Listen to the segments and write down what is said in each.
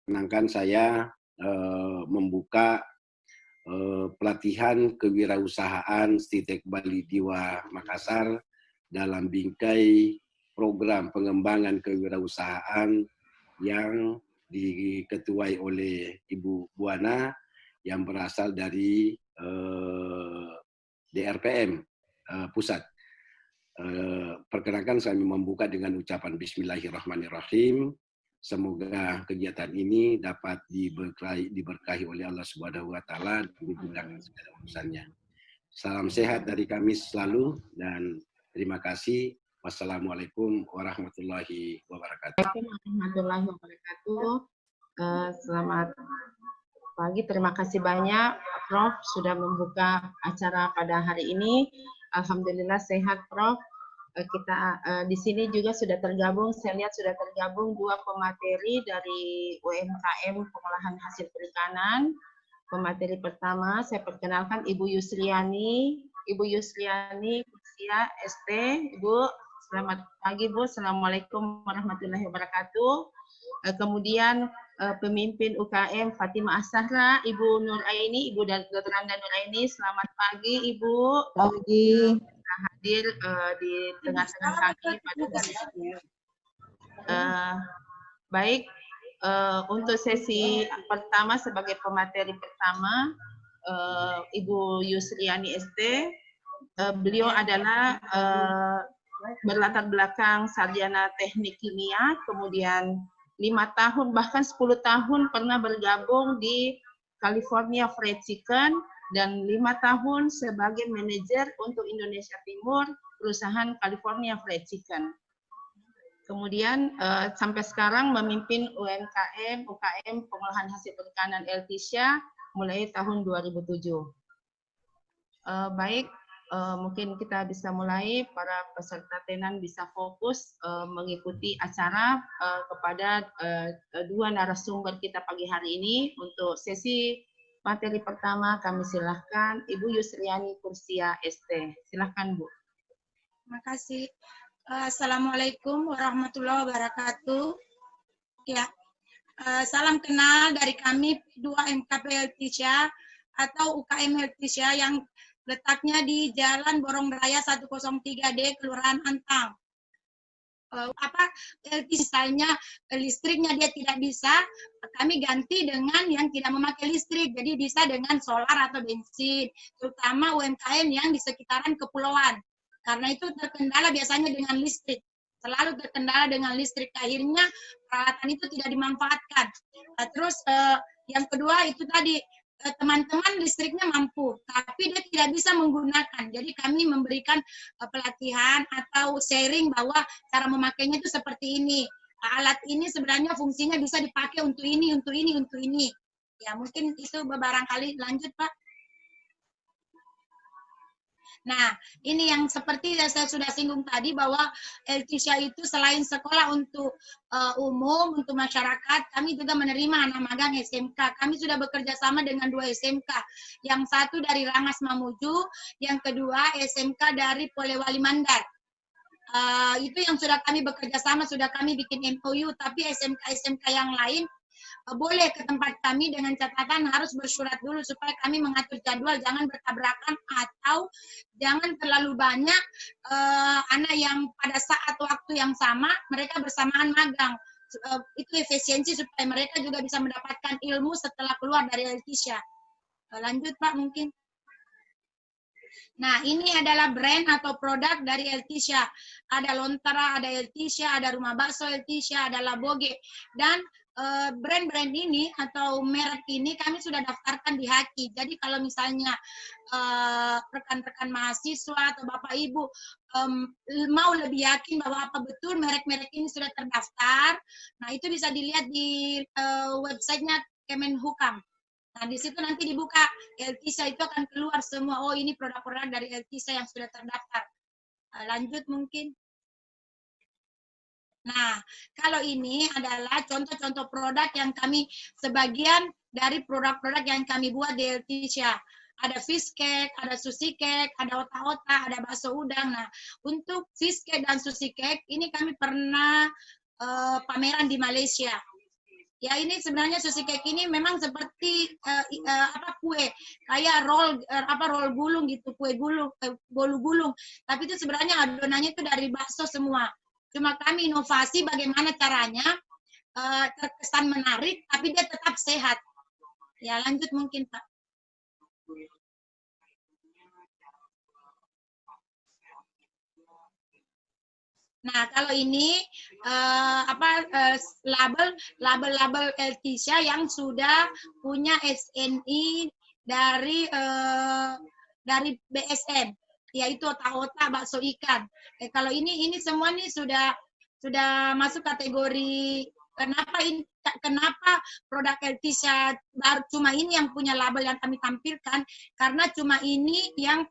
Menyenangkan saya membuka pelatihan kewirausahaan Stitek Bali Diwa Makassar dalam bingkai program pengembangan kewirausahaan yang diketuai oleh Ibu Buana yang berasal dari DRPM pusat. Perkenankan saya membuka dengan ucapan Bismillahirrahmanirrahim. Semoga kegiatan ini dapat diberkahi oleh Allah Subhanahu wa taala dan dimudahkan segala urusannya. Salam sehat dari kami selalu dan terima kasih. Wassalamualaikum warahmatullahi wabarakatuh. Warahmatullahi wabarakatuh. Selamat pagi, terima kasih banyak Prof sudah membuka acara pada hari ini. Alhamdulillah sehat Prof. Kita di sini juga sudah tergabung, saya lihat sudah tergabung 2 pemateri dari UMKM pengolahan hasil perikanan. Pemateri pertama saya perkenalkan Ibu Yusriani. Ibu Yusriani Kursia ST. Ibu, selamat pagi Bu. Assalamualaikum warahmatullahi wabarakatuh. Kemudian pemimpin UKM Fatimah As-Sahra, Ibu Nur Aini, Ibu Dr. Anda Nur Aini. Selamat pagi Ibu. Pagi. Hadir di tengah-tengah kami pada hari ini. Baik, untuk sesi pertama sebagai pemateri pertama, Ibu Yusriani ST, beliau adalah berlatar belakang sarjana teknik kimia, kemudian 5 tahun bahkan 10 tahun pernah bergabung di California Fried Chicken dan 5 tahun sebagai manajer untuk Indonesia Timur perusahaan California Fried Chicken. Kemudian sampai sekarang memimpin UKM pengolahan hasil perikanan Eltisya mulai tahun 2007. Baik, mungkin kita bisa mulai, para peserta tenan bisa fokus mengikuti acara kepada 2 narasumber kita pagi hari ini. Untuk sesi materi pertama kami silahkan Ibu Yusriani Kursia ST. Silahkan Bu. Terima kasih. Assalamualaikum warahmatullahi wabarakatuh. Ya, salam kenal dari kami 2 MKP Eltisya atau UKM Eltisya yang letaknya di Jalan Borong Raya 103D, Kelurahan Antang. Misalnya listriknya dia tidak bisa, kami ganti dengan yang tidak memakai listrik, jadi bisa dengan solar atau bensin, terutama UMKM yang di sekitaran kepulauan, karena itu terkendala biasanya dengan listrik, selalu terkendala dengan listrik, akhirnya peralatan itu tidak dimanfaatkan. Terus yang kedua itu tadi, teman-teman listriknya mampu, tapi dia tidak bisa menggunakan. Jadi kami memberikan pelatihan atau sharing bahwa cara memakainya itu seperti ini. Alat ini sebenarnya fungsinya bisa dipakai untuk ini, untuk ini, untuk ini. Ya mungkin itu barangkali. Lanjut Pak. Nah, ini yang seperti yang saya sudah singgung tadi bahwa Eltisya itu selain sekolah untuk umum, untuk masyarakat, kami juga menerima anak magang SMK. Kami sudah bekerja sama dengan 2 SMK. Yang satu dari Rangas Mamuju, yang kedua SMK dari Polewali Mandar. Itu yang sudah kami bekerja sama, sudah kami bikin MOU, tapi SMK-SMK yang lain boleh ke tempat kami dengan catatan harus bersurat dulu supaya kami mengatur jadwal, jangan bertabrakan atau jangan terlalu banyak anak yang pada saat waktu yang sama mereka bersamaan magang. Itu efisiensi supaya mereka juga bisa mendapatkan ilmu setelah keluar dari Eltisya. Lanjut Pak mungkin. Nah, ini adalah brand atau produk dari Eltisya. Ada Lontara, ada Eltisya, ada Rumah Bakso Eltisya, ada Laboge. Dan brand-brand ini atau merek ini kami sudah daftarkan di Haki. Jadi kalau misalnya rekan-rekan mahasiswa atau Bapak Ibu mau lebih yakin bahwa apa betul merek-merek ini sudah terdaftar, nah itu bisa dilihat di websitenya Kemenhukam. Nah, di situ nanti dibuka Eltisya, itu akan keluar semua, oh ini produk-produk dari Eltisya yang sudah terdaftar. Lanjut mungkin. Nah, kalau ini adalah contoh-contoh produk yang kami, sebagian dari produk-produk yang kami buat di Eltisya. Ada fish cake, ada sushi cake, ada otak-otak, ada bakso udang. Nah, untuk fish cake dan sushi cake, ini kami pernah pameran di Malaysia. Ya ini sebenarnya sushi cake ini memang seperti kue, kayak roll gulung gitu, kue gulung, bolu gulung. Tapi itu sebenarnya adonannya itu dari bakso semua. Cuma kami inovasi bagaimana caranya terkesan menarik, tapi dia tetap sehat. Ya lanjut mungkin Pak. Nah, kalau ini label Eltisha yang sudah punya SNI dari BSN, yaitu otak-otak bakso ikan. Kalau ini semua nih sudah masuk kategori. Kenapa produk Eltisha cuma ini yang punya label yang kami tampilkan? Karena cuma ini yang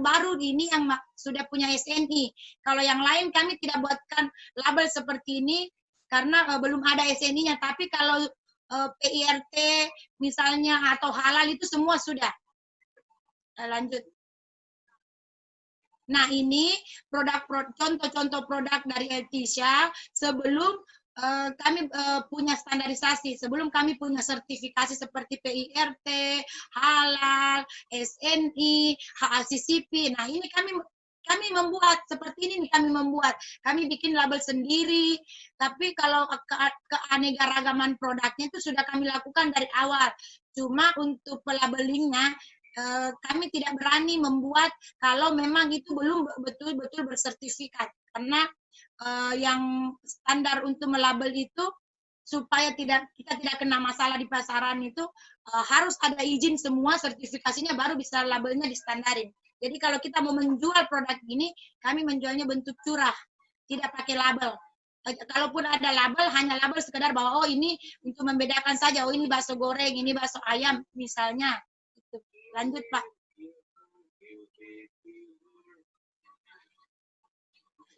baru ini yang sudah punya SNI. Kalau yang lain kami tidak buatkan label seperti ini karena belum ada SNI-nya. Tapi kalau PIRT misalnya atau halal itu semua sudah. Lanjut. Nah ini contoh-contoh produk dari Eltisha sebelum kami punya standarisasi, sebelum kami punya sertifikasi seperti PIRT, halal, SNI, HACCP. Nah ini kami membuat seperti ini, kami bikin label sendiri. Tapi kalau keanekaragaman produknya itu sudah kami lakukan dari awal. Cuma untuk pelabelingnya kami tidak berani membuat kalau memang itu belum betul-betul bersertifikat, karena yang standar untuk melabel itu supaya kita tidak kena masalah di pasaran itu harus ada izin semua, sertifikasinya baru bisa labelnya distandarin. Jadi kalau kita mau menjual produk ini, kami menjualnya bentuk curah, tidak pakai label. Kalaupun ada label, hanya label sekedar bahwa oh ini untuk membedakan saja, oh ini bakso goreng, ini bakso ayam misalnya. Lanjut Pak.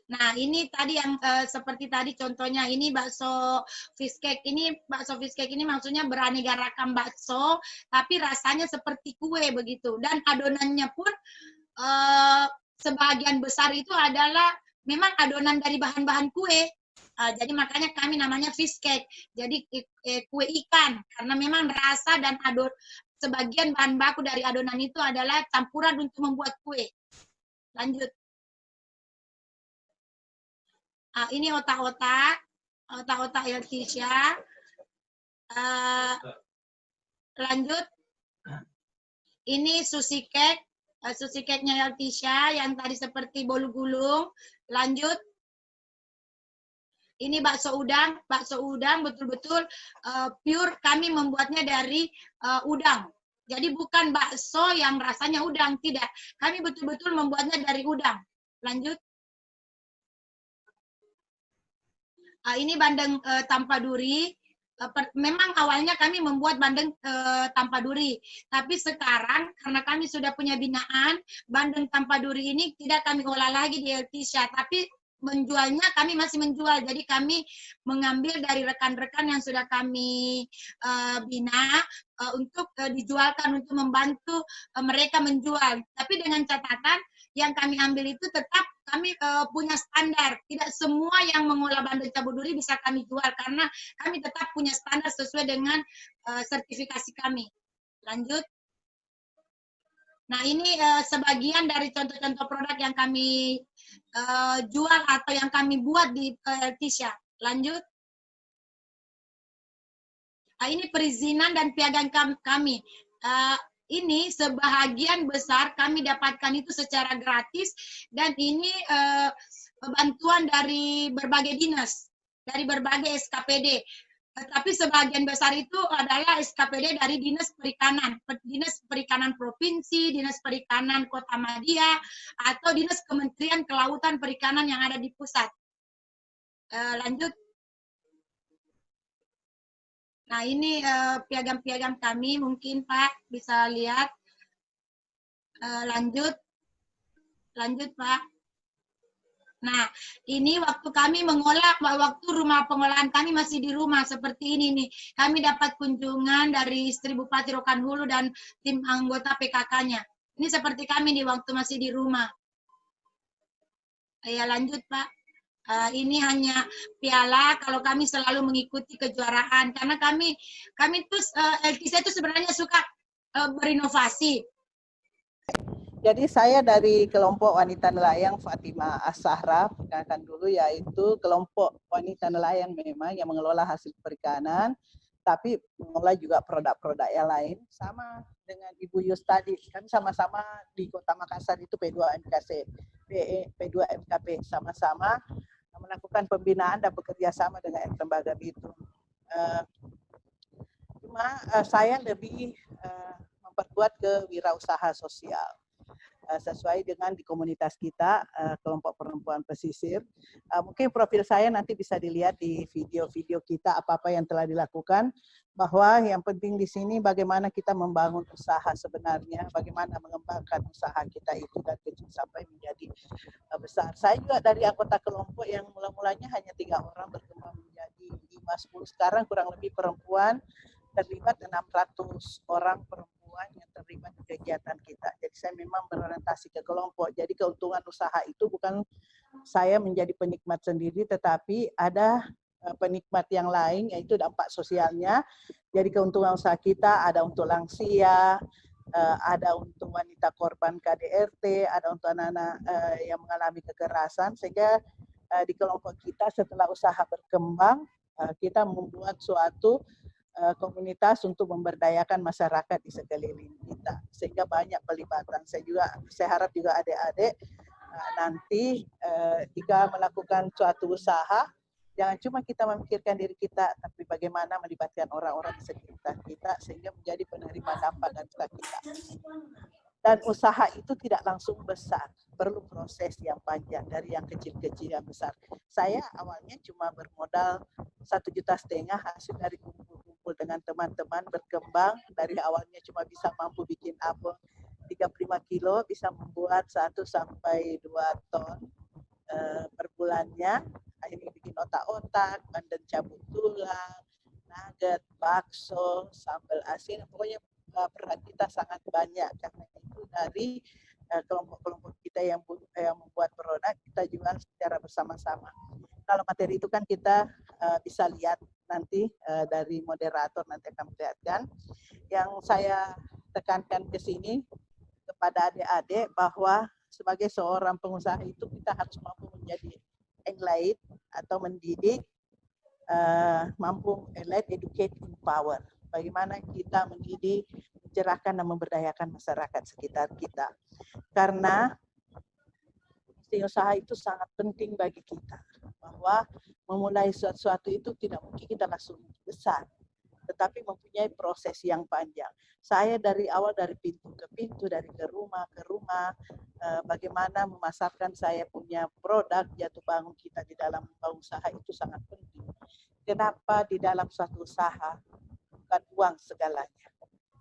Nah, ini tadi yang seperti tadi contohnya, ini bakso fish cake. Bakso fish cake ini maksudnya beraneka ragam bakso, tapi rasanya seperti kue begitu. Dan adonannya pun sebagian besar itu adalah memang adonan dari bahan-bahan kue. Jadi makanya kami namanya fish cake. Jadi kue ikan, karena memang rasa dan sebagian bahan baku dari adonan itu adalah campuran untuk membuat kue. Lanjut. Ini otak-otak Eltisha. Lanjut. Ini sushi cake. Sushi cake-nya Eltisha yang tadi seperti bolu gulung. Lanjut. Ini bakso udang betul-betul pure, kami membuatnya dari udang. Jadi bukan bakso yang rasanya udang, tidak. Kami betul-betul membuatnya dari udang. Lanjut. Ini bandeng tanpa duri. Memang awalnya kami membuat bandeng tanpa duri, tapi sekarang karena kami sudah punya binaan, bandeng tanpa duri ini tidak kami olah lagi di Eltisha, tapi menjualnya kami masih menjual. Jadi kami mengambil dari rekan-rekan yang sudah kami bina untuk dijualkan, untuk membantu mereka menjual. Tapi dengan catatan yang kami ambil itu tetap kami punya standar. Tidak semua yang mengolah bandeng campur duri bisa kami jual, karena kami tetap punya standar sesuai dengan sertifikasi kami. Lanjut. Nah, ini sebagian dari contoh-contoh produk yang kami jual atau yang kami buat di Eltisha. Lanjut. Ini perizinan dan piagam kami. Ini sebahagian besar kami dapatkan itu secara gratis, dan ini bantuan dari berbagai dinas, dari berbagai SKPD. Tapi sebagian besar itu adalah SKPD dari Dinas Perikanan Provinsi, Dinas Perikanan Kota Madia, atau Dinas Kementerian Kelautan Perikanan yang ada di pusat. Lanjut. Nah, ini piagam-piagam kami, mungkin Pak bisa lihat. Lanjut Pak. Nah, ini waktu kami mengolah, waktu rumah pengolahan kami masih di rumah, seperti ini nih. Kami dapat kunjungan dari istri Bupati Rokan Hulu dan tim anggota PKK-nya. Ini seperti kami di waktu masih di rumah. Ya, lanjut Pak. Ini hanya piala kalau kami selalu mengikuti kejuaraan karena kami tuh LTC itu sebenarnya suka berinovasi. Jadi saya dari kelompok wanita nelayan Fatima As-Sahra, perkenalkan dulu, yaitu kelompok wanita nelayan memang yang mengelola hasil perikanan, tapi mengelola juga produk-produk yang lain. Sama dengan Ibu Yus tadi, kami sama-sama di Kota Makassar itu P2MKP, sama-sama melakukan pembinaan dan bekerja sama dengan lembaga itu. Saya lebih memperkuat kewirausaha sosial. Sesuai dengan di komunitas kita, kelompok perempuan pesisir. Mungkin profil saya nanti bisa dilihat di video-video kita apa-apa yang telah dilakukan, bahwa yang penting di sini bagaimana kita membangun usaha sebenarnya, bagaimana mengembangkan usaha kita itu dan kecil sampai menjadi besar. Saya juga dari anggota kelompok yang mula-mulanya hanya 3 orang berkembang menjadi 5-10, sekarang kurang lebih perempuan terlibat 600 orang perempuan yang terlibat di kegiatan kita. Jadi saya memang berorientasi ke kelompok. Jadi keuntungan usaha itu bukan saya menjadi penikmat sendiri, tetapi ada penikmat yang lain, yaitu dampak sosialnya. Jadi keuntungan usaha kita ada untuk lansia, ada untuk wanita korban KDRT, ada untuk anak-anak yang mengalami kekerasan, sehingga di kelompok kita setelah usaha berkembang, kita membuat suatu komunitas untuk memberdayakan masyarakat di sekeliling kita, sehingga banyak pelibatan. Saya harap juga adik-adik nanti jika melakukan suatu usaha, jangan cuma kita memikirkan diri kita, tapi bagaimana melibatkan orang-orang di sekitar kita sehingga menjadi penerima dampak dan usaha kita. Dan usaha itu tidak langsung besar, perlu proses yang panjang dari yang kecil-kecil yang besar. Saya awalnya cuma bermodal 1,5 juta, hasil dari kumpul-kumpul dengan teman-teman berkembang. Dari awalnya cuma bisa mampu bikin apel 35 kilo, bisa membuat 1 sampai 2 ton per bulannya. Akhirnya bikin otak-otak, bandeng cabut tulang, nugget, bakso, sambal asin, pokoknya peran kita sangat banyak. Karena itu dari kelompok-kelompok kita yang membuat produk, kita jual secara bersama-sama. Kalau materi itu kan kita bisa lihat nanti dari moderator nanti akan melihatkan. Yang saya tekankan ke sini kepada adik-adik bahwa sebagai seorang pengusaha itu kita harus mampu menjadi enlightened atau mendidik, mampu enlightened, educate, empower. Bagaimana kita mendidik, mencerahkan dan memberdayakan masyarakat sekitar kita. Karena usaha itu sangat penting bagi kita. Bahwa memulai sesuatu itu tidak mungkin kita langsung besar, tetapi mempunyai proses yang panjang. Saya dari awal, dari pintu ke pintu, dari ke rumah, bagaimana memasarkan saya punya produk, jatuh bangun kita di dalam usaha itu sangat penting. Kenapa di dalam suatu usaha bukan uang segalanya.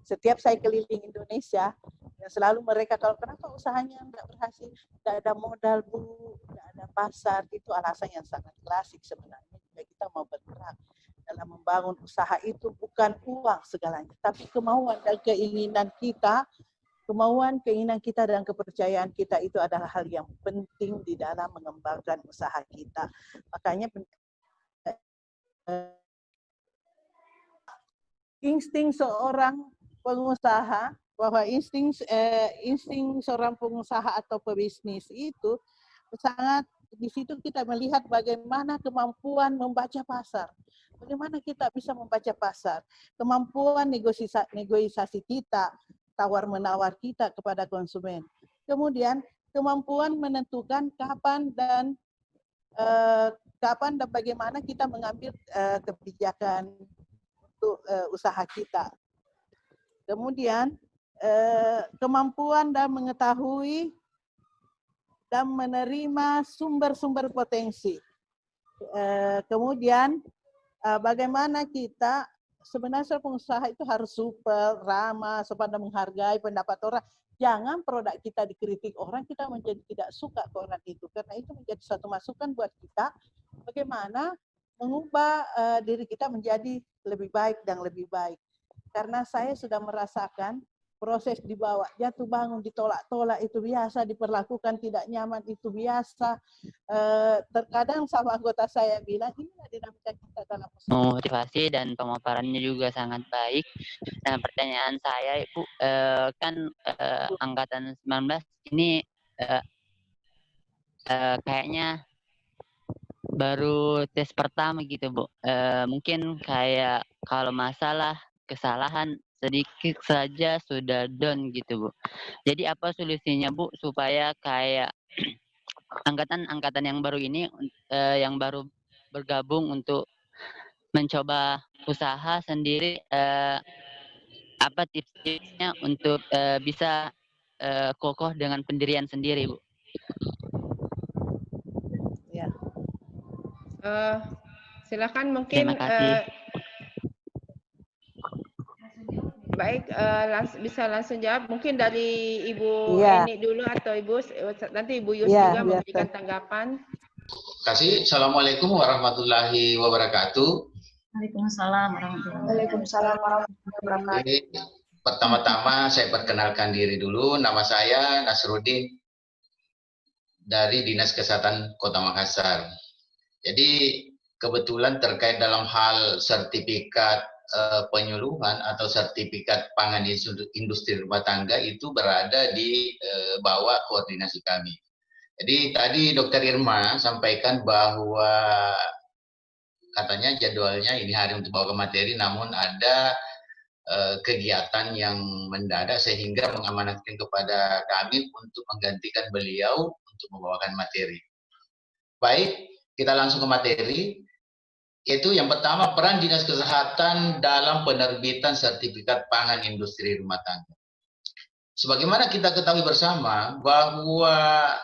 Setiap saya keliling Indonesia, yang selalu mereka, kalau kenapa usahanya enggak berhasil, enggak ada modal Bu, enggak ada pasar, itu alasan yang sangat klasik sebenarnya. Jika kita mau bergerak dalam membangun usaha itu bukan uang segalanya, tapi kemauan dan keinginan kita, dan kepercayaan kita itu adalah hal yang penting di dalam mengembangkan usaha kita. Makanya insting seorang pengusaha, bahwa insting seorang pengusaha atau pebisnis itu sangat, di situ kita melihat bagaimana kemampuan membaca pasar. Bagaimana kita bisa membaca pasar, kemampuan negosiasi kita, tawar-menawar kita kepada konsumen. Kemudian kemampuan menentukan kapan dan bagaimana kita mengambil kebijakan untuk usaha kita. Kemudian kemampuan dan mengetahui dan menerima sumber-sumber potensi. Kemudian bagaimana kita, sebenarnya pengusaha itu harus supel, ramah, sopan dan menghargai pendapat orang. Jangan produk kita dikritik orang, kita menjadi tidak suka ke orang itu. Karena itu menjadi suatu masukan buat kita bagaimana mengubah diri kita menjadi lebih baik dan lebih baik. Karena saya sudah merasakan proses dibawa jatuh bangun, ditolak-tolak itu biasa, diperlakukan tidak nyaman itu biasa. Terkadang sama anggota saya bilang, inilah dinamika kita dalam motivasi dan pemaparannya juga sangat baik. Nah, pertanyaan saya, Ibu, kan angkatan 19 ini kayaknya baru tes pertama gitu, Bu. Mungkin kayak kalau masalah kesalahan sedikit saja sudah down gitu, Bu. Jadi apa solusinya, Bu, supaya kayak angkatan-angkatan yang baru ini yang baru bergabung untuk mencoba usaha sendiri, apa tips-tipsnya untuk bisa kokoh dengan pendirian sendiri, Bu? Ya. Silakan mungkin Terima kasih. baik, bisa langsung jawab. Mungkin dari Ibu Iya. Eni dulu atau Ibu nanti Ibu Yus Iya, juga biasa. memberikan tanggapan. Terima kasih. Assalamualaikum warahmatullahi wabarakatuh. Waalaikumsalam warahmatullahi wabarakatuh. Jadi, pertama-tama saya perkenalkan diri dulu. Nama saya Nasruddin dari Dinas Kesehatan Kota Makassar. Jadi kebetulan terkait dalam hal sertifikat penyuluhan atau sertifikat pangan industri rumah tangga itu berada di bawah koordinasi kami. Jadi tadi Dr. Irma sampaikan bahwa katanya jadwalnya ini hari untuk bawa ke materi, namun ada kegiatan yang mendadak sehingga mengamanatkan kepada kami untuk menggantikan beliau untuk membawakan materi. Baik, kita langsung ke materi. Yaitu yang pertama, peran Dinas Kesehatan dalam penerbitan sertifikat pangan industri rumah tangga. Sebagaimana kita ketahui bersama bahwa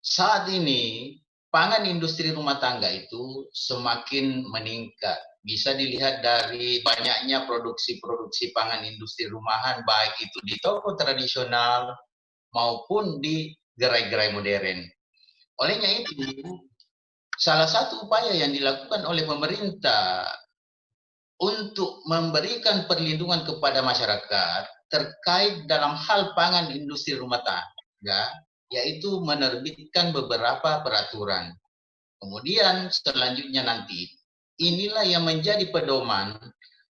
saat ini pangan industri rumah tangga itu semakin meningkat. Bisa dilihat dari banyaknya produksi-produksi pangan industri rumahan, baik itu di toko tradisional maupun di gerai-gerai modern. Olehnya itu, salah satu upaya yang dilakukan oleh pemerintah untuk memberikan perlindungan kepada masyarakat terkait dalam hal pangan industri rumah tangga, yaitu menerbitkan beberapa peraturan. Kemudian selanjutnya nanti, inilah yang menjadi pedoman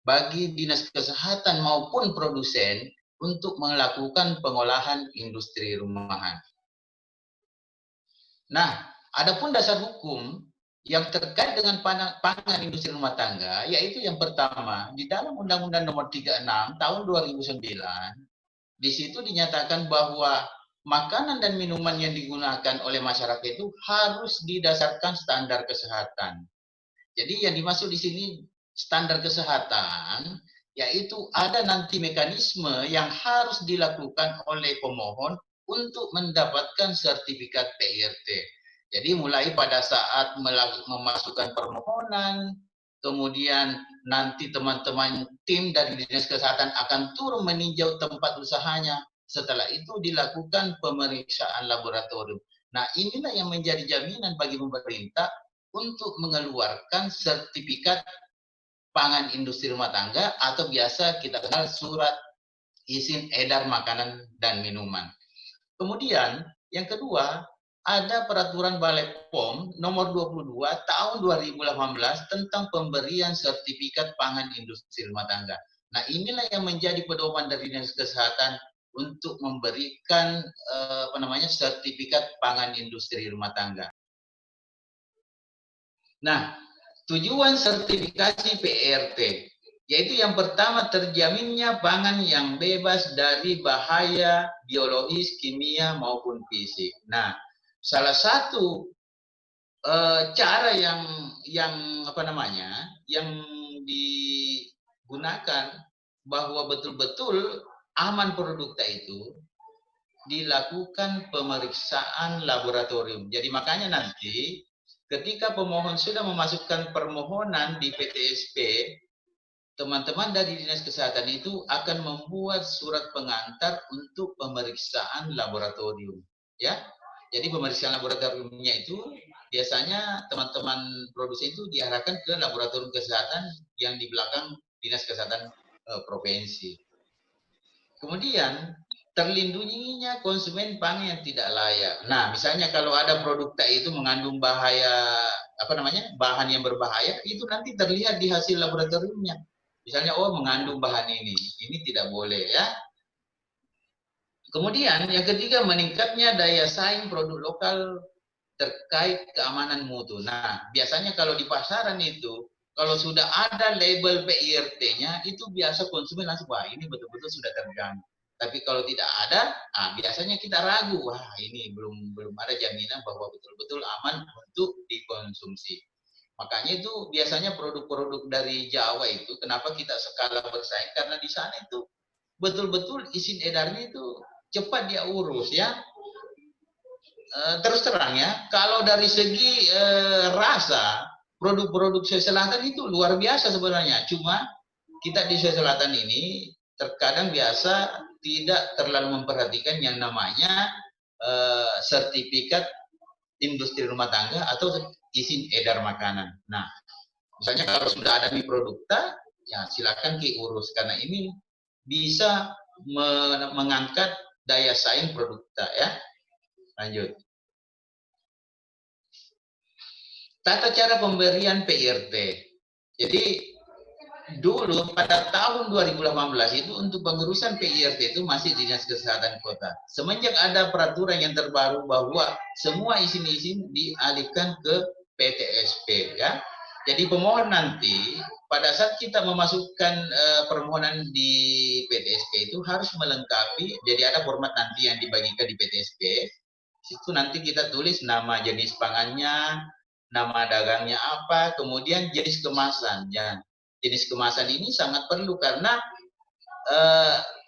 bagi Dinas Kesehatan maupun produsen untuk melakukan pengolahan industri rumahan. Nah, adapun dasar hukum yang terkait dengan pangan industri rumah tangga, yaitu yang pertama, di dalam Undang-Undang Nomor 36 Tahun 2009, di situ dinyatakan bahwa makanan dan minuman yang digunakan oleh masyarakat itu harus didasarkan standar kesehatan. Jadi yang dimaksud di sini standar kesehatan, yaitu ada nanti mekanisme yang harus dilakukan oleh pemohon untuk mendapatkan sertifikat PIRT. Jadi mulai pada saat memasukkan permohonan, kemudian nanti teman-teman tim dari Dinas Kesehatan akan turun meninjau tempat usahanya. Setelah itu dilakukan pemeriksaan laboratorium. Nah, inilah yang menjadi jaminan bagi pemerintah untuk mengeluarkan sertifikat pangan industri rumah tangga atau biasa kita kenal surat izin edar makanan dan minuman. Kemudian yang kedua, ada peraturan Balai POM nomor 22 tahun 2018 tentang pemberian sertifikat pangan industri rumah tangga. Nah, inilah yang menjadi pedoman dari Dinas Kesehatan untuk memberikan sertifikat pangan industri rumah tangga. Nah, tujuan sertifikasi PRT yaitu yang pertama, terjaminnya pangan yang bebas dari bahaya biologis, kimia maupun fisik. Nah, salah satu cara yang digunakan bahwa betul-betul aman produknya itu dilakukan pemeriksaan laboratorium. Jadi makanya nanti ketika pemohon sudah memasukkan permohonan di PTSP, teman-teman dari Dinas Kesehatan itu akan membuat surat pengantar untuk pemeriksaan laboratorium, ya. Jadi pemeriksaan laboratoriumnya itu biasanya teman-teman produsen itu diarahkan ke laboratorium kesehatan yang di belakang Dinas Kesehatan provinsi. Kemudian terlindunginya konsumen pangan yang tidak layak. Nah, misalnya kalau ada produk itu mengandung bahaya, bahan yang berbahaya, itu nanti terlihat di hasil laboratoriumnya. Misalnya, oh mengandung bahan ini tidak boleh ya. Kemudian yang ketiga, meningkatnya daya saing produk lokal terkait keamanan mutu. Nah, biasanya kalau di pasaran itu, kalau sudah ada label PIRT-nya, itu biasa konsumen langsung, wah ini betul-betul sudah terjamin. Tapi kalau tidak ada, biasanya kita ragu, wah ini belum ada jaminan bahwa betul-betul aman untuk dikonsumsi. Makanya itu biasanya produk-produk dari Jawa itu, kenapa kita skala bersaing? Karena di sana itu betul-betul izin edarnya itu cepat dia urus ya. Terus terang ya, kalau dari segi rasa, produk-produk Sulawesi Selatan itu luar biasa sebenarnya. Cuma kita di Sulawesi Selatan ini terkadang biasa tidak terlalu memperhatikan yang namanya sertifikat industri rumah tangga atau izin edar makanan. Nah, misalnya kalau sudah ada mie produkta, ya silakan diurus karena ini bisa mengangkat daya saing produkta ya. Lanjut. Tata cara pemberian PIRT. Jadi dulu pada tahun 2018 itu untuk pengurusan PIRT itu masih Dinas Kesehatan Kota. Semenjak ada peraturan yang terbaru bahwa semua izin-izin dialihkan ke PTSP ya. Jadi pemohon nanti pada saat kita memasukkan permohonan di PTSP itu harus melengkapi, jadi ada format nanti yang dibagikan di PTSP. Itu nanti kita tulis nama jenis pangannya, nama dagangnya apa, kemudian jenis kemasan. Ya. Jenis kemasan ini sangat perlu karena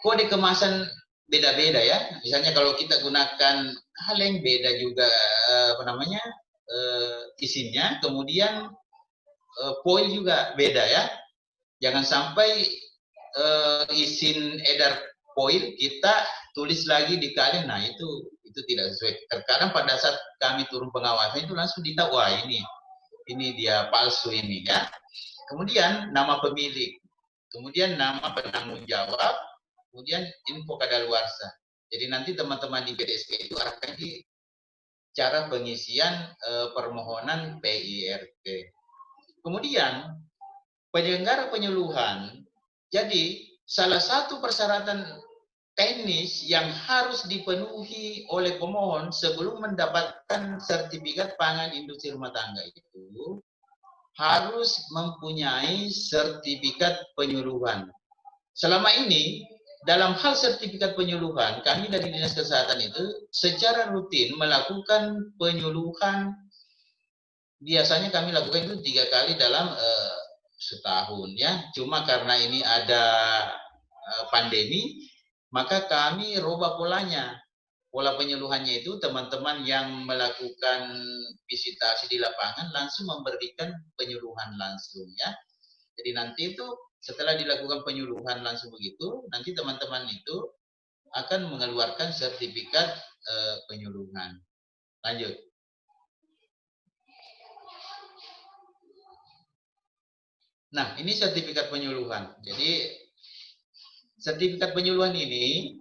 kode kemasan beda-beda ya. Misalnya kalau kita gunakan kaleng beda juga isinya, kemudian foil juga beda ya. Jangan sampai izin edar foil kita tulis lagi di kaleng, nah itu tidak sesuai. Terkadang pada saat kami turun pengawasan itu langsung ditahu, wah ini dia palsu ini ya. Kemudian nama pemilik, kemudian nama penanggung jawab, kemudian info kadaluarsa. Jadi nanti teman-teman di PTSP itu akan di cara pengisian permohonan PIRT. Kemudian penyelenggara penyuluhan, jadi salah satu persyaratan teknis yang harus dipenuhi oleh pemohon sebelum mendapatkan sertifikat pangan industri rumah tangga itu harus mempunyai sertifikat penyuluhan. Selama ini dalam hal sertifikat penyuluhan, kami dari Dinas Kesehatan itu secara rutin melakukan penyuluhan. Biasanya kami lakukan itu 3 kali dalam setahun ya. Cuma karena ini ada pandemi, maka kami rubah polanya. Pola penyuluhannya itu teman-teman yang melakukan visitasi di lapangan langsung memberikan penyuluhan langsung ya. Jadi nanti itu setelah dilakukan penyuluhan langsung begitu, nanti teman-teman itu akan mengeluarkan sertifikat penyuluhan. Lanjut. Nah, ini sertifikat penyuluhan. Jadi, sertifikat penyuluhan ini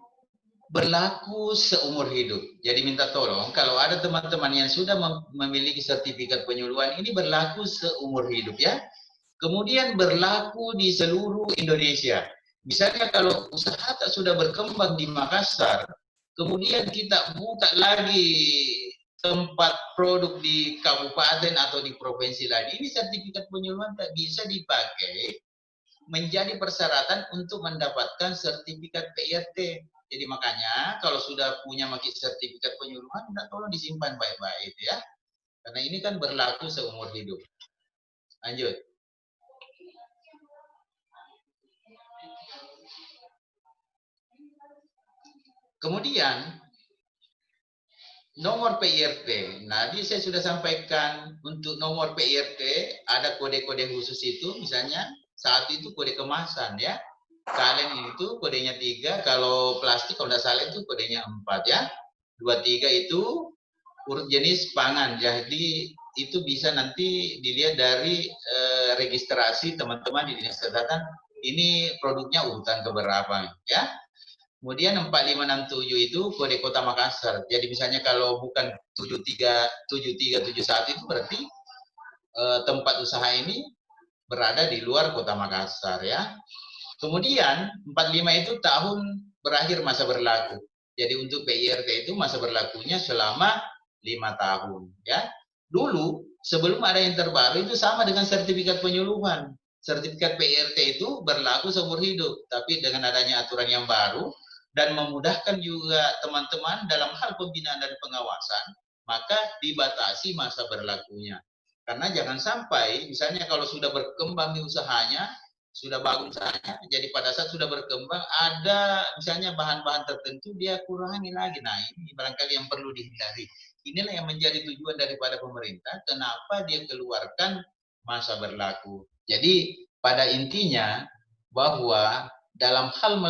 berlaku seumur hidup. Jadi, minta tolong, kalau ada teman-teman yang sudah memiliki sertifikat penyuluhan, ini berlaku seumur hidup ya. Kemudian berlaku di seluruh Indonesia. Misalnya kalau usaha tak sudah berkembang di Makassar, kemudian kita buka lagi tempat produk di kabupaten atau di provinsi lain, ini sertifikat penyuluhan tak bisa dipakai menjadi persyaratan untuk mendapatkan sertifikat PIRT. Jadi makanya kalau sudah punya sertifikat penyuluhan, tolong disimpan baik-baik ya. Karena ini kan berlaku seumur hidup. Lanjut. Kemudian nomor PIRT. Nah, tadi saya sudah sampaikan untuk nomor PIRT ada kode-kode khusus itu, misalnya saat itu kode kemasan ya. Kaleng itu kodenya 3, kalau plastik kalau tidak salah itu kodenya 4 ya. 23 itu urut jenis pangan. Jadi itu bisa nanti dilihat dari registrasi teman-teman di Dinas Kesehatan, ini produknya urutan keberapa ya. Kemudian 4567 itu kode kota Makassar. Jadi misalnya kalau bukan 7371 itu berarti tempat usaha ini berada di luar kota Makassar ya. Kemudian 45 itu tahun berakhir masa berlaku. Jadi untuk PIRT itu masa berlakunya selama 5 tahun ya. Dulu sebelum ada yang terbaru itu sama dengan sertifikat penyuluhan. Sertifikat PIRT itu berlaku seumur hidup, tapi dengan adanya aturan yang baru dan memudahkan juga teman-teman dalam hal pembinaan dan pengawasan, maka dibatasi masa berlakunya. Karena jangan sampai misalnya kalau sudah berkembang di usahanya, sudah bagus usahanya, jadi pada saat sudah berkembang ada misalnya bahan-bahan tertentu dia kurangi lagi. Nah, ini barangkali yang perlu dihindari. Inilah yang menjadi tujuan daripada pemerintah, kenapa dia keluarkan masa berlaku. Jadi pada intinya bahwa dalam hal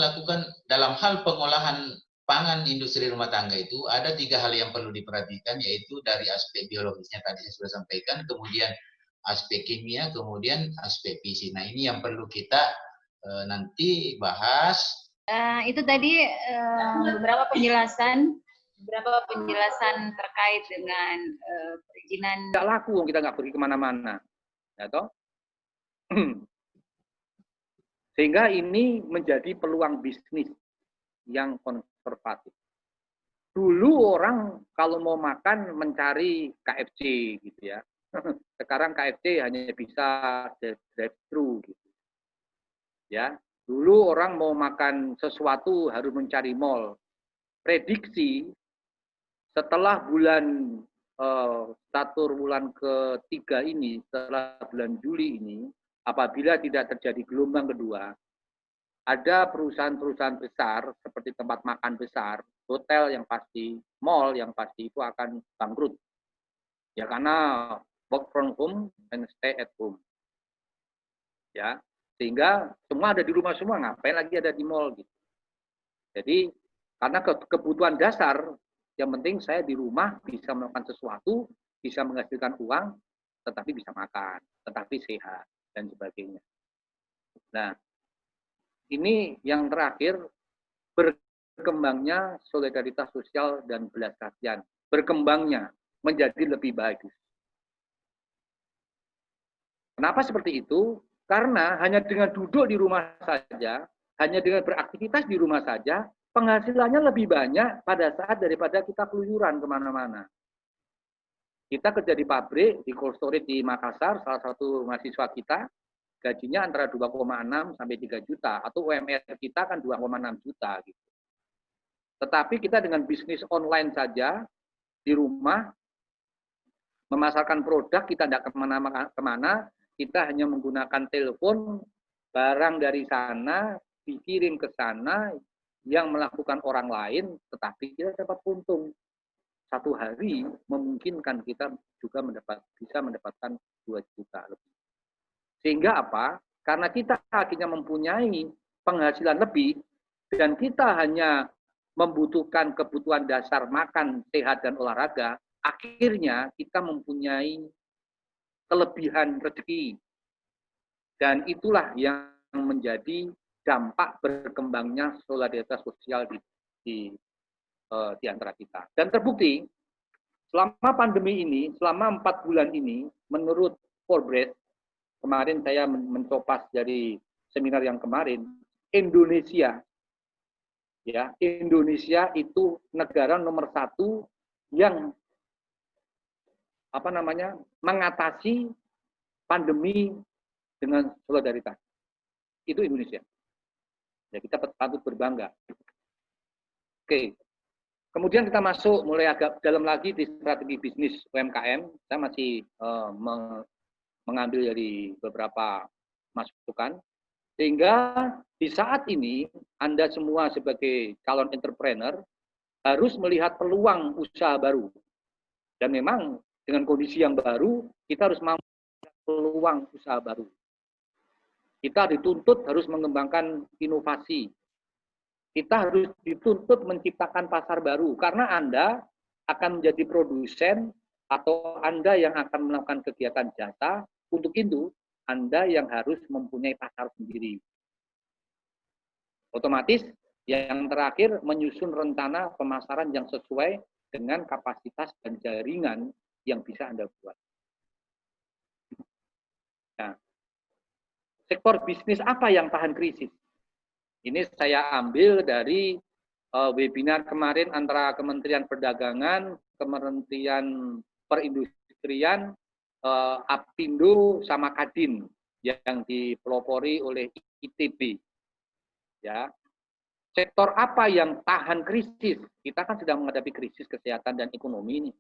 pengolahan pangan industri rumah tangga itu ada 3 hal yang perlu diperhatikan, yaitu dari aspek biologisnya tadi saya sudah sampaikan, kemudian aspek kimia, kemudian aspek fisik. Nah, ini yang perlu kita nanti bahas. Itu tadi beberapa penjelasan terkait dengan perizinan. Tidak laku, kita nggak pergi kemana-mana, ya toh? Sehingga ini menjadi peluang bisnis yang konservatif. Dulu orang kalau mau makan mencari KFC gitu ya. Sekarang KFC hanya bisa drive-thru gitu. Ya, dulu orang mau makan sesuatu harus mencari mall. Prediksi setelah bulan bulan ketiga ini, setelah bulan Juli ini, apabila tidak terjadi gelombang kedua, ada perusahaan-perusahaan besar seperti tempat makan besar, hotel yang pasti, mall yang pasti itu akan bangkrut. Ya, karena work from home and stay at home. Ya, sehingga semua ada di rumah semua, ngapain lagi ada di mall gitu. Jadi karena kebutuhan dasar, yang penting saya di rumah bisa melakukan sesuatu, bisa menghasilkan uang, tetapi bisa makan, tetapi sehat dan sebagainya. Nah, ini yang terakhir, berkembangnya solidaritas sosial dan belas kasihan, berkembangnya menjadi lebih bagus. Kenapa seperti itu? Karena hanya dengan duduk di rumah saja, hanya dengan beraktivitas di rumah saja, penghasilannya lebih banyak pada saat daripada kita keluyuran kemana-mana. Kita kerja di pabrik, di cold storage di Makassar, salah satu mahasiswa kita, gajinya antara 2,6 sampai 3 juta, atau UMR kita kan 2,6 juta. Gitu. Tetapi kita dengan bisnis online saja, di rumah, memasarkan produk, kita tidak kemana-mana, kita hanya menggunakan telepon, barang dari sana, dikirim ke sana, yang melakukan orang lain, tetapi kita dapat untung. Satu hari memungkinkan kita juga bisa mendapatkan 2 juta lebih. Sehingga apa? Karena kita akhirnya mempunyai penghasilan lebih dan kita hanya membutuhkan kebutuhan dasar makan, sehat, dan olahraga, akhirnya kita mempunyai kelebihan rezeki. Dan itulah yang menjadi dampak berkembangnya solidaritas sosial di antara kita. Dan terbukti, selama pandemi ini, selama 4 bulan ini, menurut Forbes, kemarin saya mencopas dari seminar yang kemarin, Indonesia itu negara nomor 1 yang mengatasi pandemi dengan solidaritas. Itu Indonesia. Ya, kita patut berbangga. Oke. Kemudian kita masuk mulai agak dalam lagi di strategi bisnis UMKM. Saya masih mengambil dari beberapa masukan. Sehingga di saat ini Anda semua sebagai calon entrepreneur harus melihat peluang usaha baru. Dan memang dengan kondisi yang baru, kita harus mampu peluang usaha baru. Kita dituntut harus mengembangkan inovasi. Kita harus dituntut menciptakan pasar baru, karena Anda akan menjadi produsen atau Anda yang akan melakukan kegiatan jasa. Untuk itu, Anda yang harus mempunyai pasar sendiri. Otomatis, Yang terakhir, menyusun rencana pemasaran yang sesuai dengan kapasitas dan jaringan yang bisa Anda buat. Nah, sektor bisnis apa yang tahan krisis? Ini saya ambil dari webinar kemarin antara Kementerian Perdagangan, Kementerian Perindustrian, Apindo, sama Kadin yang dipelopori oleh ITB. Ya, sektor apa yang tahan krisis? Kita kan sedang menghadapi krisis kesehatan dan ekonomi ini.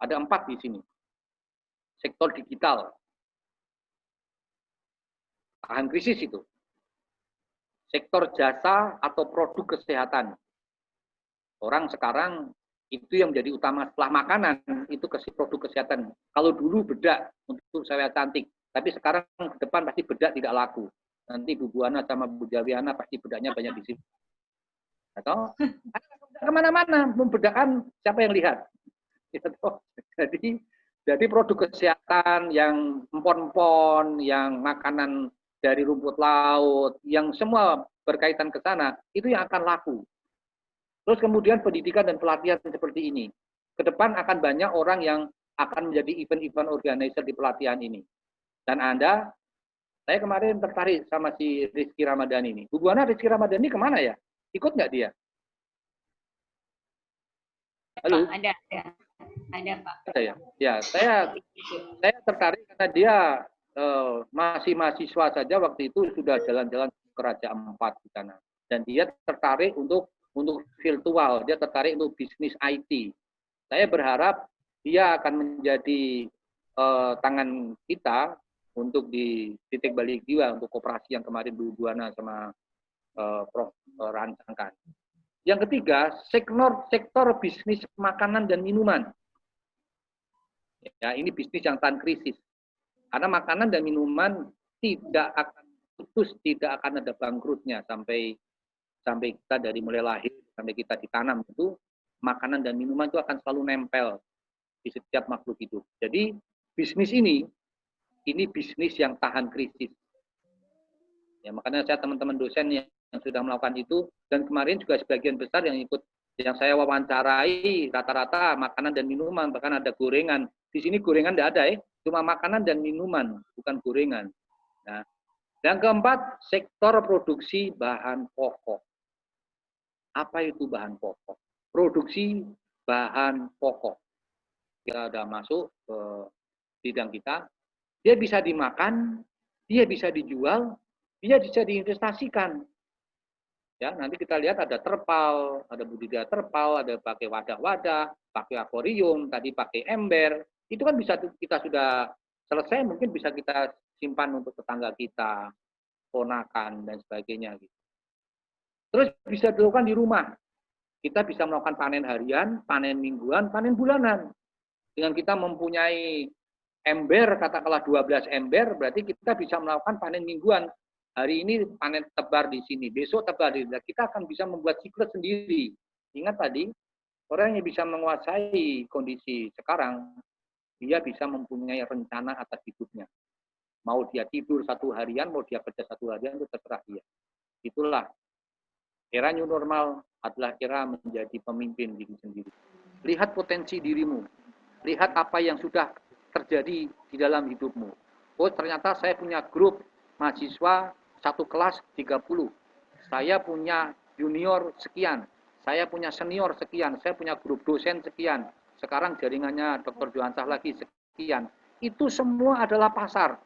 Ada 4 di sini. Sektor digital, tahan krisis itu. Sektor jasa atau produk kesehatan. Orang sekarang itu yang menjadi utama setelah makanan, itu produk kesehatan. Kalau dulu bedak untuk saya cantik, tapi sekarang ke depan pasti bedak tidak laku. Nanti Bu Buana sama Bu Jawiana pasti bedaknya banyak di sini. Atau kemana-mana, membedakan siapa yang lihat. Jadi produk kesehatan yang empon-empon, yang makanan dari rumput laut, yang semua berkaitan ke sana, itu yang akan laku. Terus kemudian pendidikan dan pelatihan seperti ini. Ke depan akan banyak orang yang akan menjadi event-event organizer di pelatihan ini. Dan saya kemarin tertarik sama si Rizky Ramadhani ini. Bu Buana, Rizky Ramadhani kemana ya? Ikut nggak dia? Halo? Pak, ada Pak. Ya, saya tertarik karena dia masih mahasiswa saja waktu itu sudah jalan-jalan ke Raja Ampat di sana. Dan dia tertarik untuk virtual, dia tertarik untuk bisnis IT. Saya berharap dia akan menjadi tangan kita untuk di titik balik jiwa untuk koperasi yang kemarin Bu Buana sama Prof rancangkan. Yang ketiga, sektor bisnis makanan dan minuman. Ya, ini bisnis yang tahan krisis. Karena makanan dan minuman tidak akan putus, tidak akan ada bangkrutnya sampai kita dari mulai lahir sampai kita ditanam itu, makanan dan minuman itu akan selalu nempel di setiap makhluk hidup. Jadi bisnis ini bisnis yang tahan krisis. Ya, makanya saya teman-teman dosen yang sudah melakukan itu, dan kemarin juga sebagian besar yang ikut, yang saya wawancarai rata-rata makanan dan minuman, bahkan ada gorengan. Di sini gorengan tidak ada cuma makanan dan minuman, bukan gorengan. Nah, yang keempat, sektor produksi bahan pokok. Apa itu bahan pokok? Produksi bahan pokok. Kita sudah masuk ke bidang kita. Dia bisa dimakan, dia bisa dijual, dia bisa diinvestasikan. Ya, nanti kita lihat ada terpal, ada budidaya terpal, ada pakai wadah-wadah, pakai akuarium, tadi pakai ember. Itu kan bisa kita sudah selesai, mungkin bisa kita simpan untuk tetangga kita, ponakan dan sebagainya. Terus bisa dilakukan di rumah. Kita bisa melakukan panen harian, panen mingguan, panen bulanan. Dengan kita mempunyai ember, katakanlah 12 ember, berarti kita bisa melakukan panen mingguan. Hari ini panen tebar di sini, besok tebar di sini. Kita akan bisa membuat siklus sendiri. Ingat tadi, orang yang bisa menguasai kondisi sekarang, dia bisa mempunyai rencana atas hidupnya. Mau dia tidur 1 harian, mau dia kerja 1 harian, itu terserah dia. Itulah, era new normal adalah era menjadi pemimpin diri sendiri. Lihat potensi dirimu. Lihat apa yang sudah terjadi di dalam hidupmu. Oh, ternyata saya punya grup mahasiswa 1 kelas 30. Saya punya junior sekian. Saya punya senior sekian. Saya punya grup dosen sekian. Sekarang jaringannya Dr. Johansah lagi sekian. Itu semua adalah pasar.